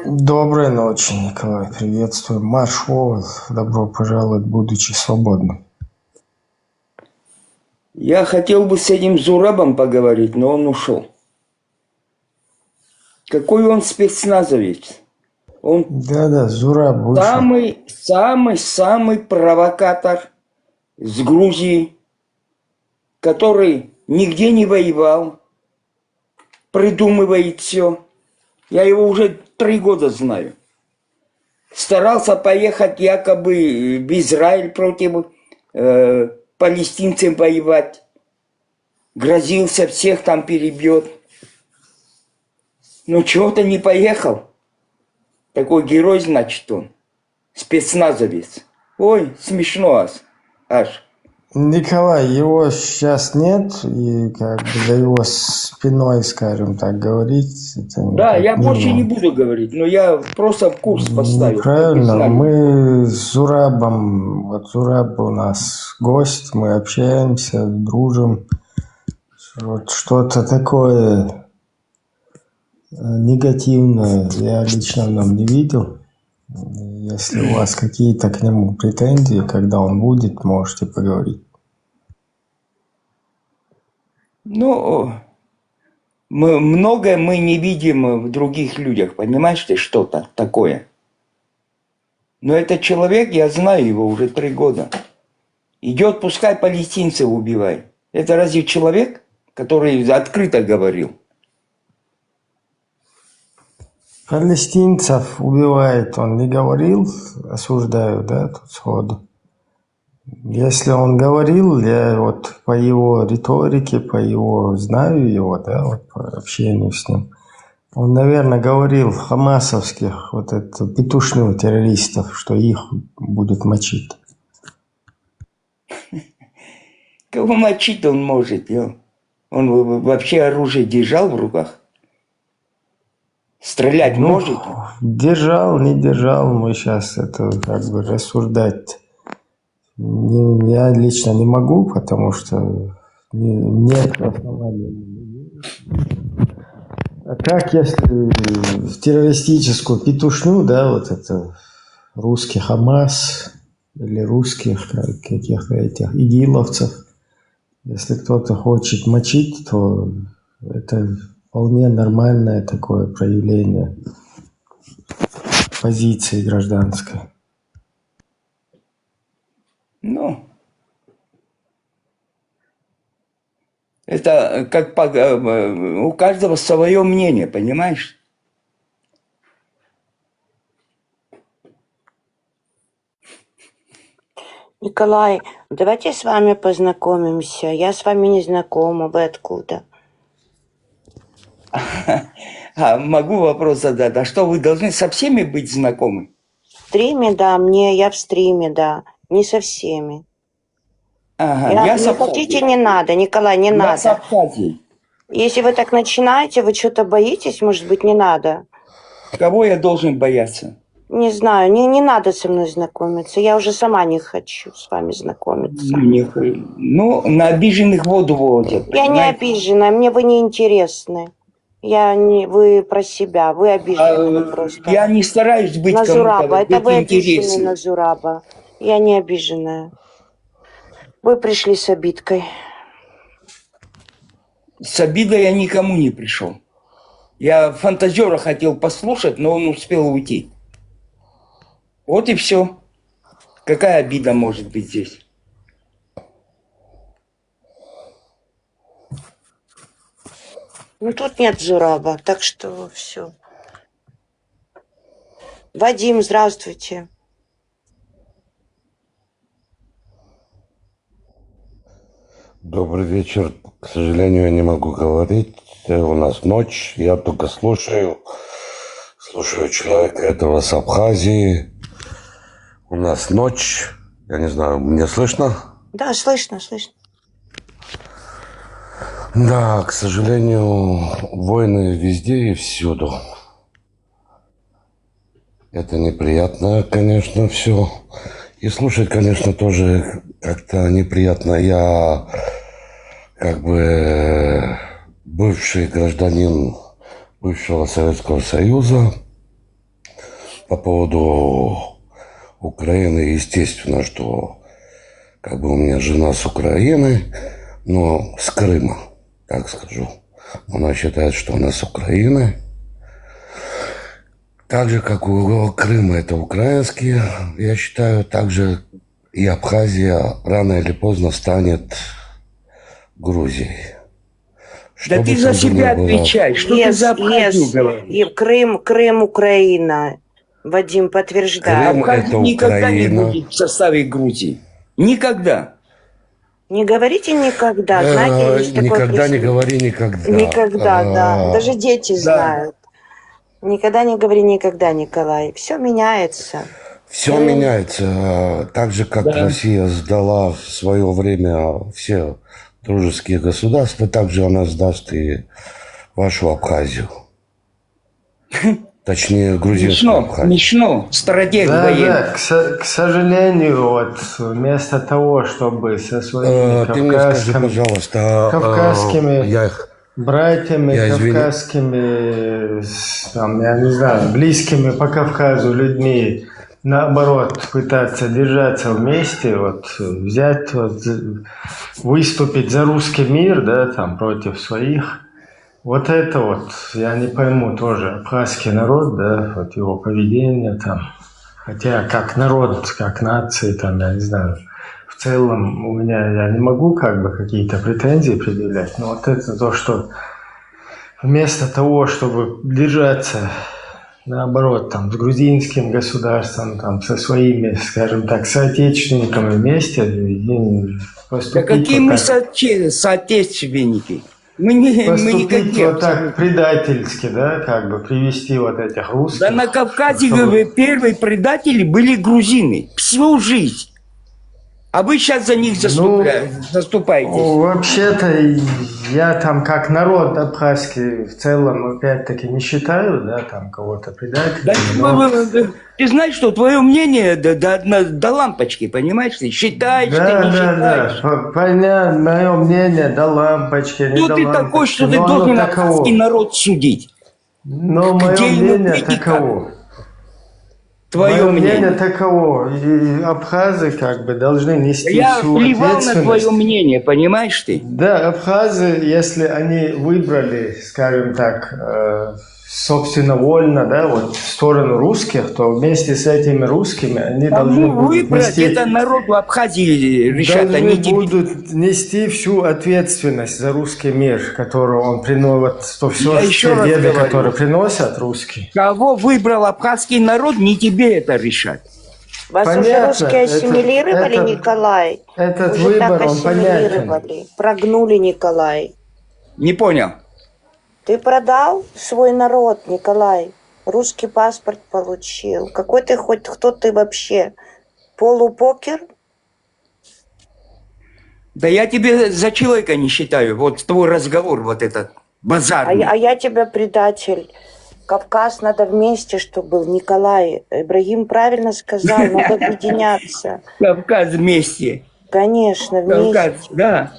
Доброй ночи, Николай. Приветствую. Марш Овал. Добро пожаловать, будучи свободным. Я хотел бы с этим Зурабом поговорить, но он ушел. Какой он спецназовец? Он Да, Зураб вышел. самый провокатор с Грузии, который нигде не воевал, придумывает все. Я его уже 3 года знаю. Старался поехать якобы в Израиль против палестинцев воевать. Грозился, всех там перебьет. Но чего-то не поехал. Такой герой, значит, он. Спецназовец. Ой, смешно аж. Николай, его сейчас нет, и как бы за его спиной, скажем так, говорить. Да, я больше не буду говорить, но я просто в курс поставил. Правильно, мы с Зурабом, вот Зураб у нас гость, мы общаемся, дружим. Вот что-то такое негативное я лично в нем не видел. Если у вас какие-то к нему претензии, когда он будет, можете поговорить. Ну, многое мы не видим в других людях, понимаешь ты, что-то такое. Но этот человек, я знаю его уже 3 года. Идет, пускай палестинцев убивай. Это разве человек, который открыто говорил? Палестинцев убивает, он не говорил, осуждаю, да, тут сходу. Если он говорил, я вот по его риторике, знаю его, да, вот по общению с ним, он, наверное, говорил хамасовских, вот это петушных террористов, что их будет мочить. Кого мочить он может? Он вообще оружие держал в руках? Стрелять может? Держал, не держал, мы сейчас это как бы рассуждать. Я лично не могу, потому что нет оснований. А как если в террористическую петушню, да, вот это русский Хамас или русских каких-то этих игиловцев, если кто-то хочет мочить, то это вполне нормальное такое проявление позиции гражданской. Ну, это как у каждого свое мнение, понимаешь? Николай, давайте с вами познакомимся. Я с вами не знакома. Вы откуда? Могу вопрос задать. А что, вы должны со всеми быть знакомы? В стриме, да. Я в стриме, да. Не со всеми. Ага, я с Не Абхазии. хотите, не надо, Николай, не Я с надо. Абхазии. Если вы так начинаете, вы что-то боитесь, может быть, не надо. Кого я должен бояться? Не знаю, не надо со мной знакомиться. Я уже сама не хочу с вами знакомиться. Ну, на обиженных воду водят. Я не обиженная, мне вы не интересны. Вы про себя, вы обижены просто. Я не стараюсь быть на Зураба, кому-то это вы обижены интересным. на Зураба. Я не обиженная. Вы пришли с обидкой. С обидой я никому не пришел. Я фантазера хотел послушать, но он успел уйти. Вот и все. Какая обида может быть здесь? Ну тут нет Зураба, так что все. Вадим, здравствуйте. Добрый вечер. К сожалению, я не могу говорить. У нас ночь. Я только слушаю человека этого с Абхазии. У нас ночь. Я не знаю, мне слышно? Да, слышно, слышно. Да, к сожалению, войны везде и всюду. Это неприятно, конечно, все. И слушать, конечно, тоже как-то неприятно. Я как бы бывший гражданин бывшего Советского Союза. По поводу Украины, естественно, что как бы у меня жена с Украины, но с Крыма, так скажу. Она считает, что она с Украины. Так же, как у Крыма это украинский, я считаю, также и Абхазия рано или поздно станет Грузией. Да ты за себя отвечай, что ты за Абхазию говоришь? И Крым, Украина. Вадим, подтверждает. Абхазия никогда не будет в составе Грузии. Никогда. Не говорите никогда, знаете, есть такое Никогда не присловие. говори никогда. Никогда, да. Даже дети знают. Никогда не говори никогда, Николай. Все меняется. Все меняется. Так же, как Россия сдала в свое время все дружеские государства, так же она сдаст и вашу Абхазию. Точнее, грузинскую Абхазию. Смешно. Стратег Да, военный. к сожалению, вот вместо того, чтобы со своими Ты мне скажи, пожалуйста, кавказскими братьями, я извини. кавказскими, там, я не знаю, близкими по Кавказу людьми, наоборот, пытаться держаться вместе, вот, взять, вот, выступить за русский мир, да, там, против своих. Вот это вот, я не пойму тоже, абхазский народ, да, вот его поведение там, хотя как народ, как нация, там, я не знаю, в целом у меня, я не могу как бы какие-то претензии предъявлять, но вот это то, что вместо того, чтобы держаться, наоборот, там, с грузинским государством, там, со своими, скажем так, соотечественниками вместе, поступить Да какие вот мы так. соотечественники? Мы никакие. Вот так предательски, да, как бы привести вот этих русских. Да на Кавказе чтобы- первые предатели были грузины. Всю жизнь. А вы сейчас за них заступаетесь. Вообще-то я там как народ абхазский в целом опять-таки не считаю, да, там кого-то предателем. Ты знаешь, что твое мнение до лампочки, понимаешь? Ты считаешь, ты не считаешь. Да, понятно, мое мнение до лампочки, не Кто до ты лампочки. такой, что ты но оно должен таково. абхазский народ судить? Но мое Где ему мнение быть и таково. Твое Мое мнение. мнение таково. И абхазы как бы должны нести Я всю плевал на ответственность. твое мнение, понимаешь ты? Да, абхазы, если они выбрали, скажем так, собственно, вольно, да, вот в сторону русских, то вместе с этими русскими они должны будут Выбрать нести, это народ в Абхазии решат, должны они тебе. будут нести всю ответственность за русский мир, который он приносит, то все Я еще раз те беды, говорю. которые приносят русские. Кого выбрал абхазский народ, не тебе это решать. Вас уже Понятно, русские ассимилировали, Николай? Этот Уже выбор, так он понятен. ассимилировали. Прогнули, Николай. Не понял. Ты продал свой народ, Николай. Русский паспорт получил. Какой ты хоть, кто ты вообще? Полупокер? Да я тебе за человека не считаю. Вот твой разговор, вот этот базарный. А я тебя предатель. Кавказ надо вместе, чтобы был. Николай, Ибрагим правильно сказал, надо объединяться. Кавказ вместе. Конечно, вместе. Кавказ, да.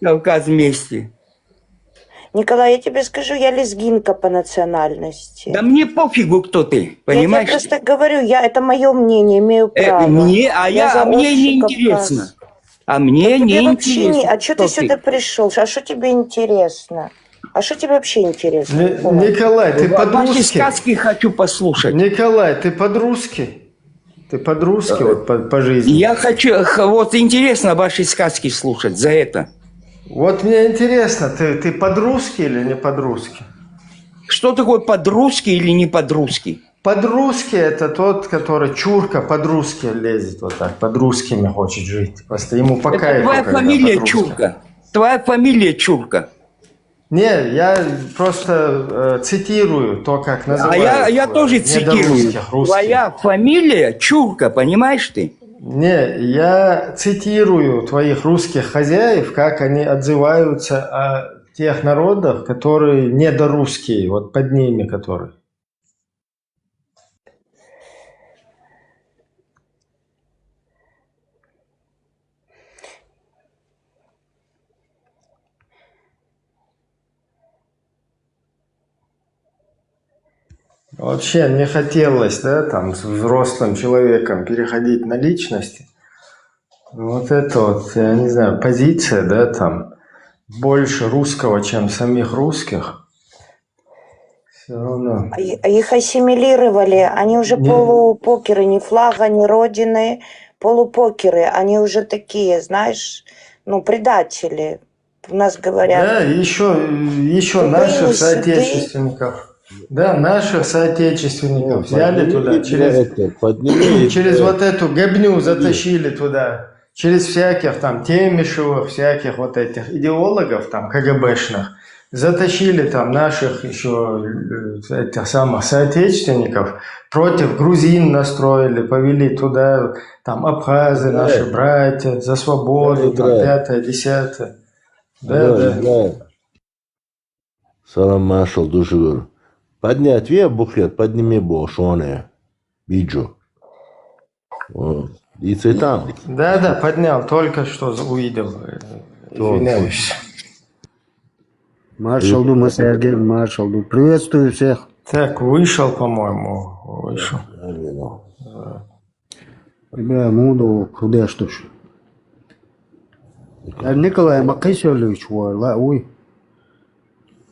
Кавказ вместе. Николай, я тебе скажу, я лезгинка по национальности. Да мне пофигу, кто ты, понимаешь? Я тебе просто говорю, это мое мнение, имею право. Мне за мне общий не Кавказ. интересно. А мне не Тебе вообще интересно. А что ты сюда пришел? А что тебе интересно? А что тебе вообще интересно? Николай, ты Ваши под-русски? сказки хочу послушать. Николай, ты под-русски? Ты под-русски вот по жизни? Я хочу, вот интересно ваши сказки слушать за это. Вот мне интересно, ты под-русский или не под-русский? Что такое под-русский или не под-русский? Под-русский это тот, который чурка под-русски лезет вот так, под русскими хочет жить. Просто ему по Это кайфу. твоя когда фамилия под-русски. Чурка. Твоя фамилия Чурка. Не, я просто цитирую то, как А называют. я тоже цитирую. недорусских, русских. Твоя фамилия Чурка, понимаешь ты? Не, я цитирую твоих русских хозяев, как они отзываются о тех народах, которые недорусские, вот под ними которые. Вообще не хотелось, да, там, с взрослым человеком переходить на личности. Вот это вот, я не знаю, позиция, да, там, больше русского, чем самих русских. Все равно. Их ассимилировали, они уже полупокеры, ни флага, ни родины, полупокеры, они уже такие, знаешь, ну, предатели, у нас говорят. Да, еще наших соотечественников. Да, наших соотечественников взяли туда, через вот эту гобню затащили туда, через всяких там Темишевых, всяких вот этих идеологов там КГБшных, затащили там наших еще этих самых соотечественников, против грузин настроили, повели туда, там абхазы, наши братья, за свободу, там, 5-10. Да. Салам Машал, душевер. Поднять вверх бухлет, подними бошоне. Виджу. И цветам. Да, поднял, только что увидел. Извиняюсь. Маршалду, Сергей Маршалду. Приветствую всех. Так, вышел, по-моему. Вышел. Ребята, муду, куда что ж? Николай Макисович, ой.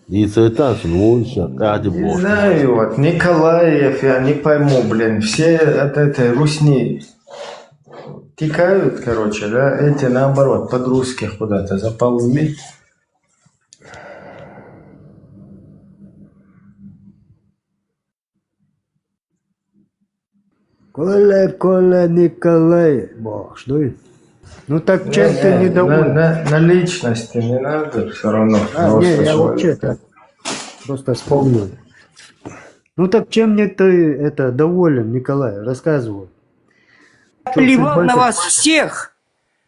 И цветам, Не знаю, вот, Николаев, я не пойму, блин, все от этой русни текают, короче, да, эти наоборот, под русских куда-то заползли. Коля, Николай. Что? Ну так чем ты недоволен? На личности не надо все равно. Не, я вообще так просто вспомнил. Ну так чем мне ты это доволен, Николай? Рассказывай. Плевал на вас всех!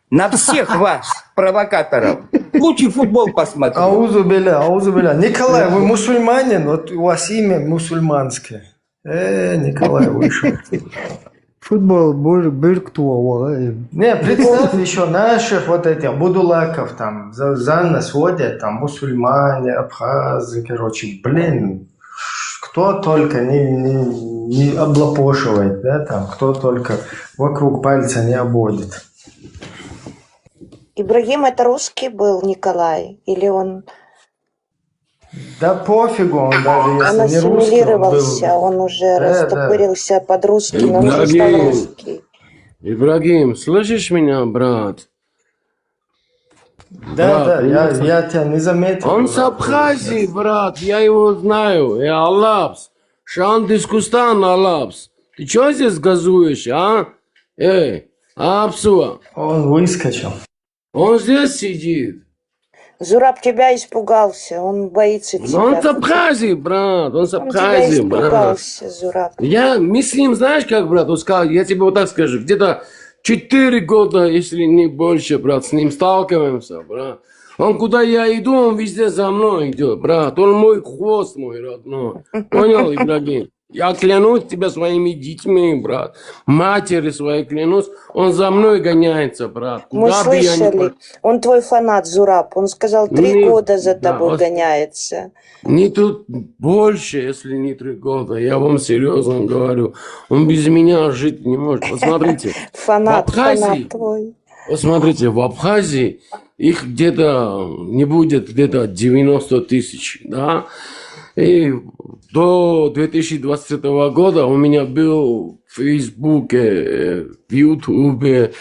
На всех вас, провокаторов. Лучше футбол посмотреть. Аузубиля. Николай, вы мусульманин? Вот у вас имя мусульманское. Николай вышел. Футбол, бір кто? Не, представь еще наших вот этих будулаков там за нас водят, там мусульмане, абхазы, короче, блин, кто только не облапошивает, да, там, кто только вокруг пальца не обводит. Ибрагим это русский был, Николай? Или он... Да пофигу, он даже если Он не русский, ассимилировался, он уже растопырился под русский, но уже стал русский. Ибрагим, слышишь меня, брат? Да, я тебя не заметил. Он с Абхазии, брат, я его знаю. Аллапс. Шан Дискустан, Аллапс. Ты что здесь газуешь, а? Апсуа. Он выскочил. Он здесь сидит. Зураб тебя испугался, он боится тебя. Он с Абхазии, брат, он с Абхазии, он тебя испугался, Зураб. Мы с ним, знаешь как, брат, он сказал, я тебе вот так скажу, где-то 4 года, если не больше, брат, с ним сталкиваемся, брат. Он куда я иду, он везде за мной идет, брат. Он мой хвост, мой родной. Понял, Ибрагим? Я клянусь тебя своими детьми, брат. Матери своей клянусь. Он за мной гоняется, брат. Мы Куда бы я слышали, он твой фанат, Зураб. Он сказал, 3 года за тобой гоняется. Не тут больше, если не 3 года. Я вам серьезно говорю. Он без меня жить не может. Посмотрите. Фанат твой. Посмотрите, в Абхазии их где-то не будет, где-то 90 тысяч, да? И до 2020 года у меня был в Фейсбуке, в Ютубе,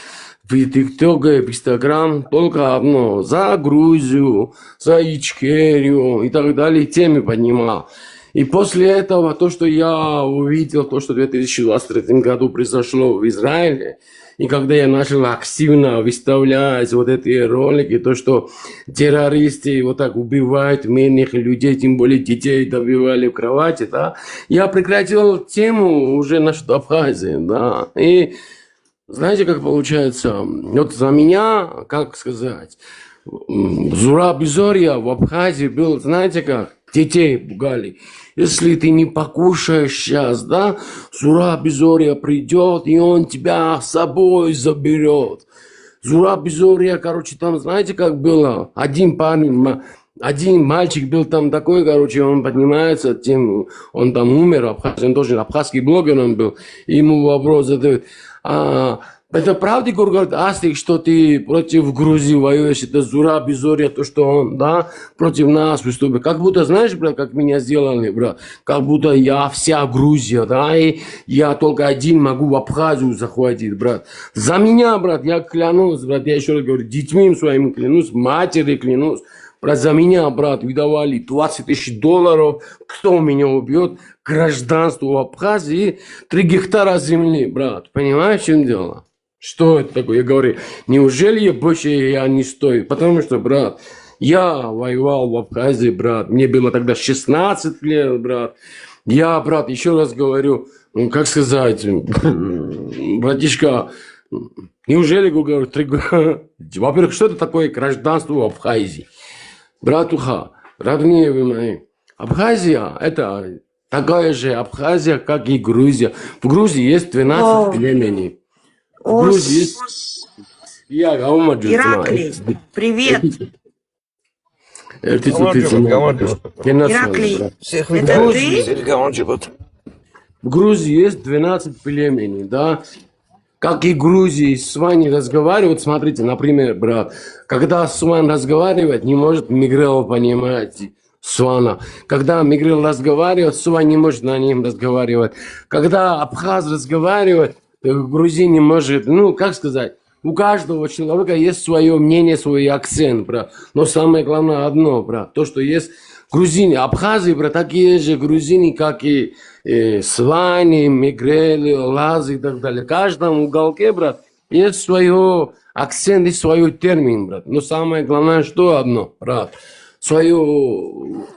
в ТикТоке, в Инстаграм только одно. За Грузию, за Ичкерию и так далее темы поднимал. И после этого, то, что я увидел, то, что в 2023 году произошло в Израиле, и когда я начал активно выставлять вот эти ролики, то, что террористы вот так убивают мирных людей, тем более детей добивали в кровати, да, я прекратил тему уже насчет Абхазии, да. И знаете, как получается, вот за меня, как сказать, Зураб и Зорья в Абхазии был, знаете как, детей пугали. Если ты не покушаешь сейчас, да, Зураб и Зорья придет, и он тебя с собой заберет. Зураб и Зорья, короче, там, знаете, как было? Один парень, один мальчик был там такой, короче, он поднимается, тем, он там умер, он тоже абхазский блогер он был, и ему вопрос задают, это правда, говорит, Астик, что ты против Грузии воюешь, это Зураб и Зорья, то, что он, да, против нас выступил. Как будто, знаешь, брат, как меня сделали, брат, как будто я вся Грузия, да, и я только один могу в Абхазию захватить, брат. За меня, брат, я клянусь, брат, я еще раз говорю, детьми своим клянусь, матери клянусь, брат, за меня, брат, выдавали 20 тысяч долларов, кто меня убьет, гражданство в Абхазии, 3 гектара земли, брат, понимаешь, в чем дело? Что это такое? Я говорю, неужели я больше не стою? Потому что, брат, я воевал в Абхазии, брат. Мне было тогда 16 лет, брат. Я, брат, еще раз говорю, ну, как сказать, братишка, неужели, говорю, во-первых, что это такое гражданство в Абхазии? Братуха, родные вы мои, Абхазия, это такая же Абхазия, как и Грузия. В Грузии есть 12 племеней. Ираклий, привет. Ираклий, это ты? В Грузии есть 12 племеней, да? Как и Грузии с вами разговаривают, смотрите, например, брат, когда Сван разговаривает, не может Мигрел понимать Свана. Когда Мигрел разговаривает, Сван не может на ним разговаривать. Когда Абхаз разговаривает, грузин не может, ну, как сказать, у каждого человека есть свое мнение, свой акцент, брат. Но самое главное одно, брат, то, что есть грузины, абхазы, брат, такие же грузины, как и Свани, Мигрели, Лазы и так далее. В каждом уголке, брат, есть свой акцент и свой термин, брат. Но самое главное, что одно, брат, свое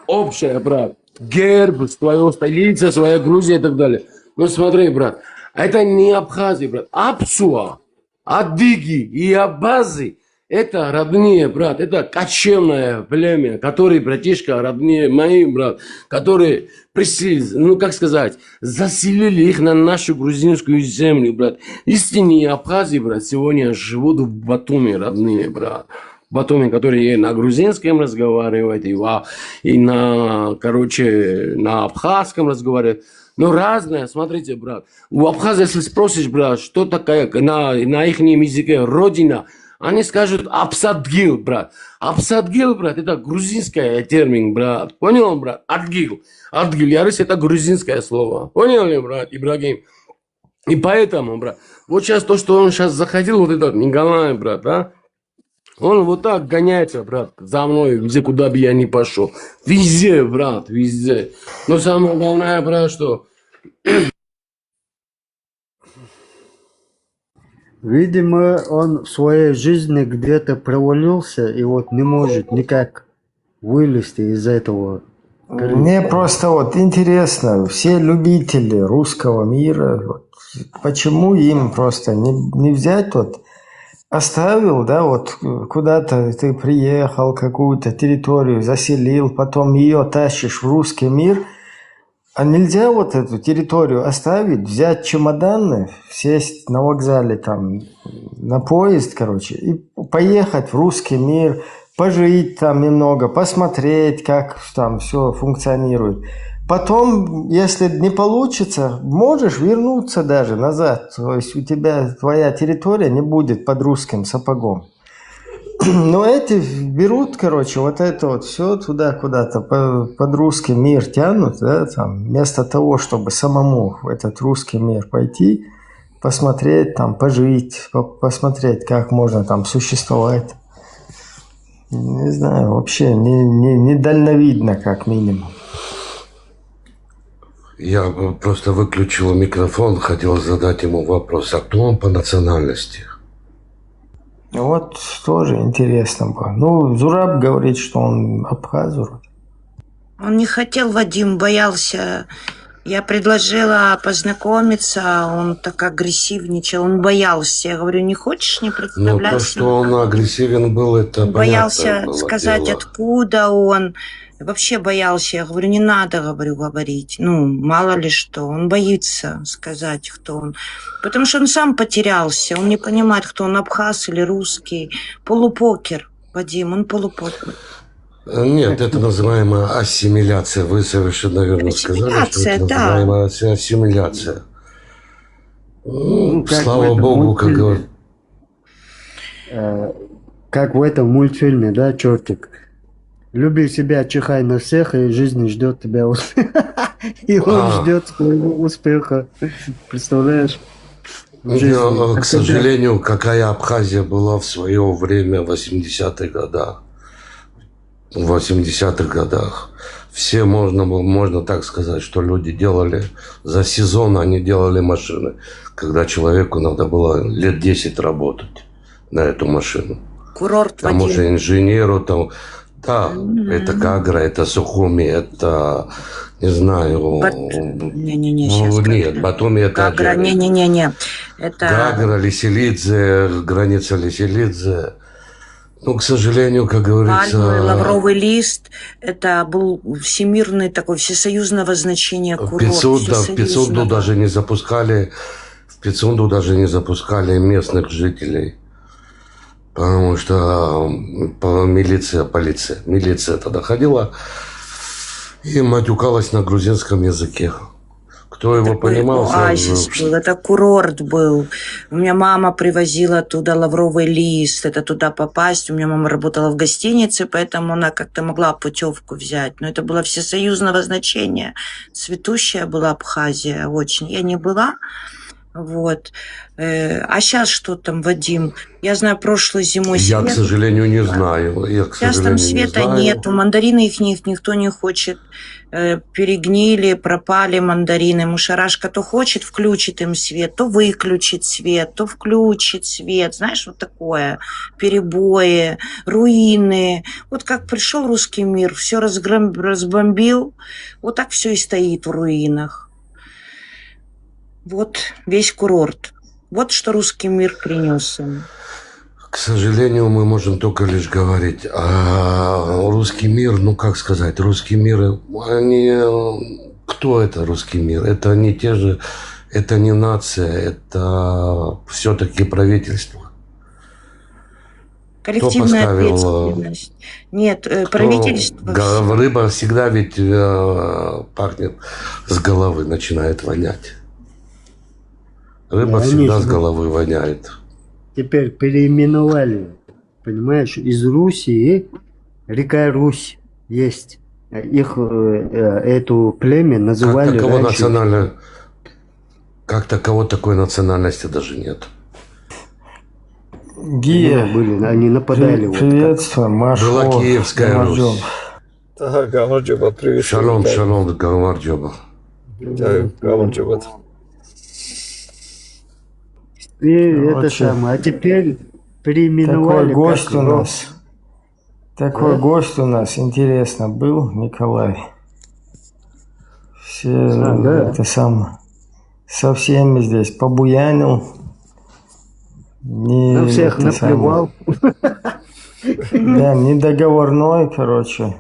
общее, брат, герб, свою столица, своя Грузия и так далее. Ну, смотри, брат, это не Абхазия, брат. Апсуа, адыги и абазы – это родные, брат. Это кочевное племя, которые, братишка, родные мои, брат, которые пришли, ну, как сказать, заселили их на нашу грузинскую землю, брат. Истинные Абхазии, брат, сегодня живут в Батуми, родные, брат. Батуми, которые на грузинском разговаривают, и на, короче, на абхазском разговаривают. Но разное, смотрите, брат. У Абхаза, если спросишь, брат, что такое на их языке родина, они скажут Апсадгил, брат. Апсадгил, брат, это грузинский термин, брат. Понял, брат? Адгил. Адгил, ярысь, это грузинское слово. Понял ли, брат, Ибрагим? И поэтому, брат, вот сейчас то, что он сейчас заходил, вот этот Николай, брат, да? Он вот так гоняется, брат, за мной, везде, куда бы я ни пошел. Везде, брат, везде. Но самое главное, брат, что... Видимо, он в своей жизни где-то провалился и вот не может никак вылезти из этого. Мне просто вот интересно, все любители русского мира, вот, почему им просто не взять вот... Оставил, да, вот куда-то ты приехал, какую-то территорию заселил, потом ее тащишь в русский мир, а нельзя вот эту территорию оставить, взять чемоданы, сесть на вокзале там на поезд, короче, и поехать в русский мир, пожить там немного, посмотреть, как там все функционирует. Потом, если не получится, можешь вернуться даже назад. То есть у тебя твоя территория не будет под русским сапогом. Но эти берут, короче, вот это вот все туда куда-то под русский мир тянут, да, там, вместо того, чтобы самому в этот русский мир пойти, посмотреть, там, пожить, посмотреть, как можно там существовать. Не знаю, вообще не дальновидно, как минимум. Я просто выключил микрофон, хотел задать ему вопрос. А кто он по национальности? Вот тоже интересно было. Ну, Зураб говорит, что он абхаз. Он не хотел, Вадим, боялся Я предложила познакомиться, он так агрессивничал, он боялся. Я говорю, не хочешь, не Ну, то, представляйся. что он агрессивен был, это Он понятное боялся было сказать, дело. откуда он. Вообще боялся. Я говорю, не надо, говорю, говорить. Ну, мало ли что. Он боится сказать, кто он. Потому что он сам потерялся. Он не понимает, кто он, абхаз или русский. Полупокер, Вадим, он полупокер. Нет, это называемая ассимиляция. Вы совершенно верно сказали, что Ассимиляция, это да. называемая ассимиляция. Ну, как в Слава этом Богу, как мультфильме. говорят. Как в этом мультфильме, да, чертик? Люби себя, чихай на всех, и жизнь ждет тебя успеха. И он ждет своего успеха. Представляешь? В жизни. К Так сожалению, какая Абхазия была в свое время в 80-х годах. В 80-х годах. Все можно так сказать, что люди делали за сезон, они делали машины, когда человеку надо было лет 10 работать на эту машину. Курорт, Тому Вадим. же инженеру, там, да, это Гагра, это Сухуми, это, не знаю, Не-не-не, сейчас. нет, Батуми это Гагра, не-не-не-не. Это... Гагра, Лиселидзе, граница Лиселидзе. Ну, к сожалению, как говорится... Пальмы, лавровый лист. Это был всемирный такой, всесоюзного значения курорт. В Пицунду даже не запускали, местных жителей. Потому что милиция тогда ходила и матюкалась на грузинском языке. Кто его понимал, Оазис был, это курорт был. У меня мама привозила оттуда лавровый лист, это туда попасть. У меня мама работала в гостинице, поэтому она как-то могла путевку взять. Но это было всесоюзного значения. Цветущая была Абхазия очень. Я не была. Вот. А сейчас что там, Вадим? Я знаю, прошлой зимой Я, свет... к сожалению, не знаю. Сейчас там света нету, мандарины их никто не хочет. Перегнили, пропали мандарины. Мушарашка то хочет, включит им свет, то выключит свет, то включит свет. Знаешь, вот такое. Перебои, руины. Вот как пришел русский мир, все разбомбил, вот так все и стоит в руинах. Вот весь курорт. Вот что русский мир принес им. К сожалению, мы можем только лишь говорить. А русский мир, ну как сказать, русский мир, они... Кто это русский мир? Это не те же, это не нация, это все-таки правительство. Коллективная ответственность. Нет, правительство... Рыба всегда ведь пахнет с головы, начинает вонять. Рыба всегда с головы воняет. Теперь переименовали, понимаешь, из Руси река Русь есть. Их эту племя называли как таковой такой национальности даже нет. Гия, они нападали. Приветствую, Машу. Была Киевская Русь. Гамарджоба, привет. Шалом, Гамарджоба. Гамарджоба. И это самое. А теперь переименовали. Такой гость у нас, интересно, был Николай. Все это самое. Со всеми здесь побуянил. На всех наплевал. Да, недоговорной, короче.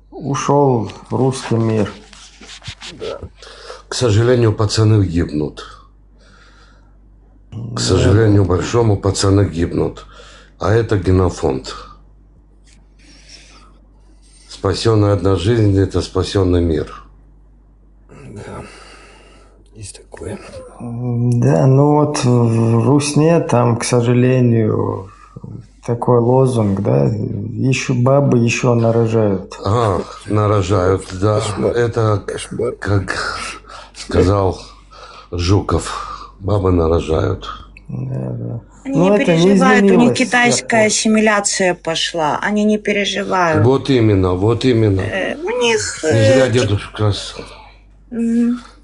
Ушел в русский мир. К сожалению, пацаны гибнут. К сожалению большому, пацаны гибнут. А это генофонд. Спасенная одна жизнь – это спасенный мир. Да, есть такое. Да, ну вот в Русне там, к сожалению, такой лозунг, да, еще бабы еще нарожают. Нарожают, да. Это, как сказал Жуков, бабы нарожают. Да. Они не переживают, у них китайская ассимиляция пошла, они не переживают. Вот именно. У них...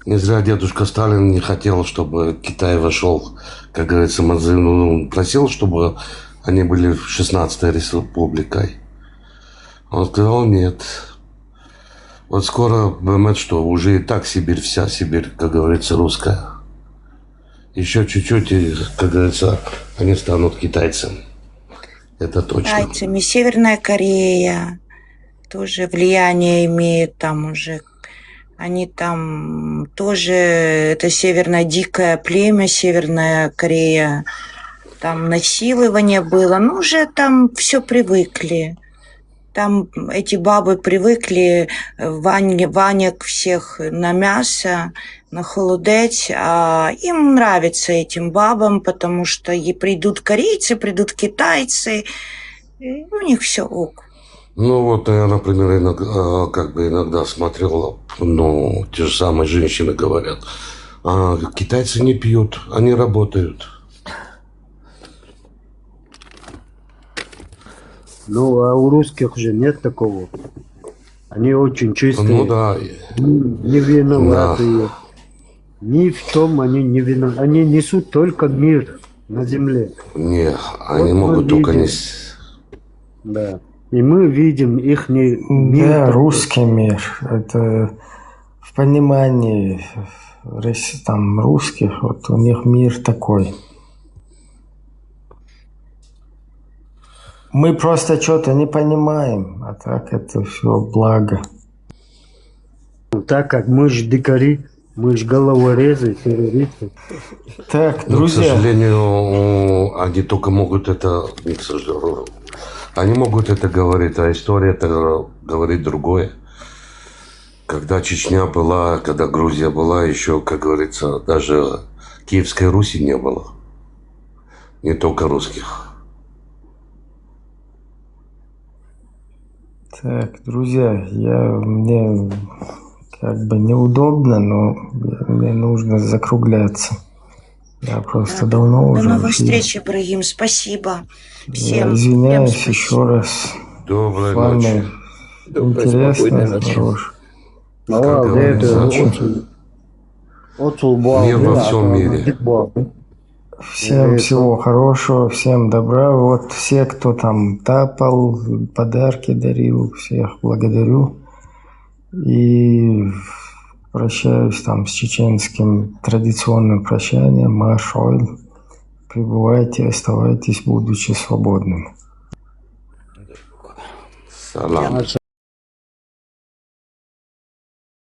Не зря дедушка Сталин не хотел, чтобы Китай вошел, как говорится, он просил, чтобы они были 16-й республикой. Он сказал нет. Вот скоро, понимаете, что уже и так Сибирь, вся Сибирь, как говорится, русская. Еще чуть-чуть, и, как говорится, они станут китайцами. Это точно. Китайцами. Северная Корея тоже влияние имеет там уже. Они там тоже, это северное дикое племя, Северная Корея. Там насилование было, ну уже там все привыкли. Там эти бабы привыкли ваняк всех на мясо, на холодец, а им нравится этим бабам, потому что и придут корейцы, придут китайцы, и у них все ок. Ну вот я, например, иногда, как бы иногда смотрел, ну, те же самые женщины говорят, китайцы не пьют, они работают. Ну, а у русских же нет такого. Они очень чистые. Ну да. Не виноватые. Да. Ни в том они не виноваты. Они несут только мир на земле. Не, они вот могут только нести. Да. И мы видим их мир. Да, такой. русский мир. Это в понимании там русских, вот у них мир такой. Мы просто что-то не понимаем, а так это все благо. Так как мы же дикари, мы же головорезы, террористы. Так, но, друзья. к сожалению, они только могут это... Они могут это говорить, а история это говорит другое. Когда Чечня была, когда Грузия была, еще, как говорится, даже Киевской Руси не было. Не только русских. Так, друзья, мне как бы неудобно, но мне нужно закругляться. Я просто давно уже... До новых встреч, Ибрагим, спасибо всем. Я извиняюсь всем еще раз. Доброй с вами ночи. интересно, хорошо. Мир во всем мире. Всем всего хорошего, всем добра. Вот все, кто там тапал, подарки дарил, всех благодарю. И прощаюсь там с чеченским традиционным прощанием. Машойл. Пребывайте, оставайтесь, будучи свободными. Салам.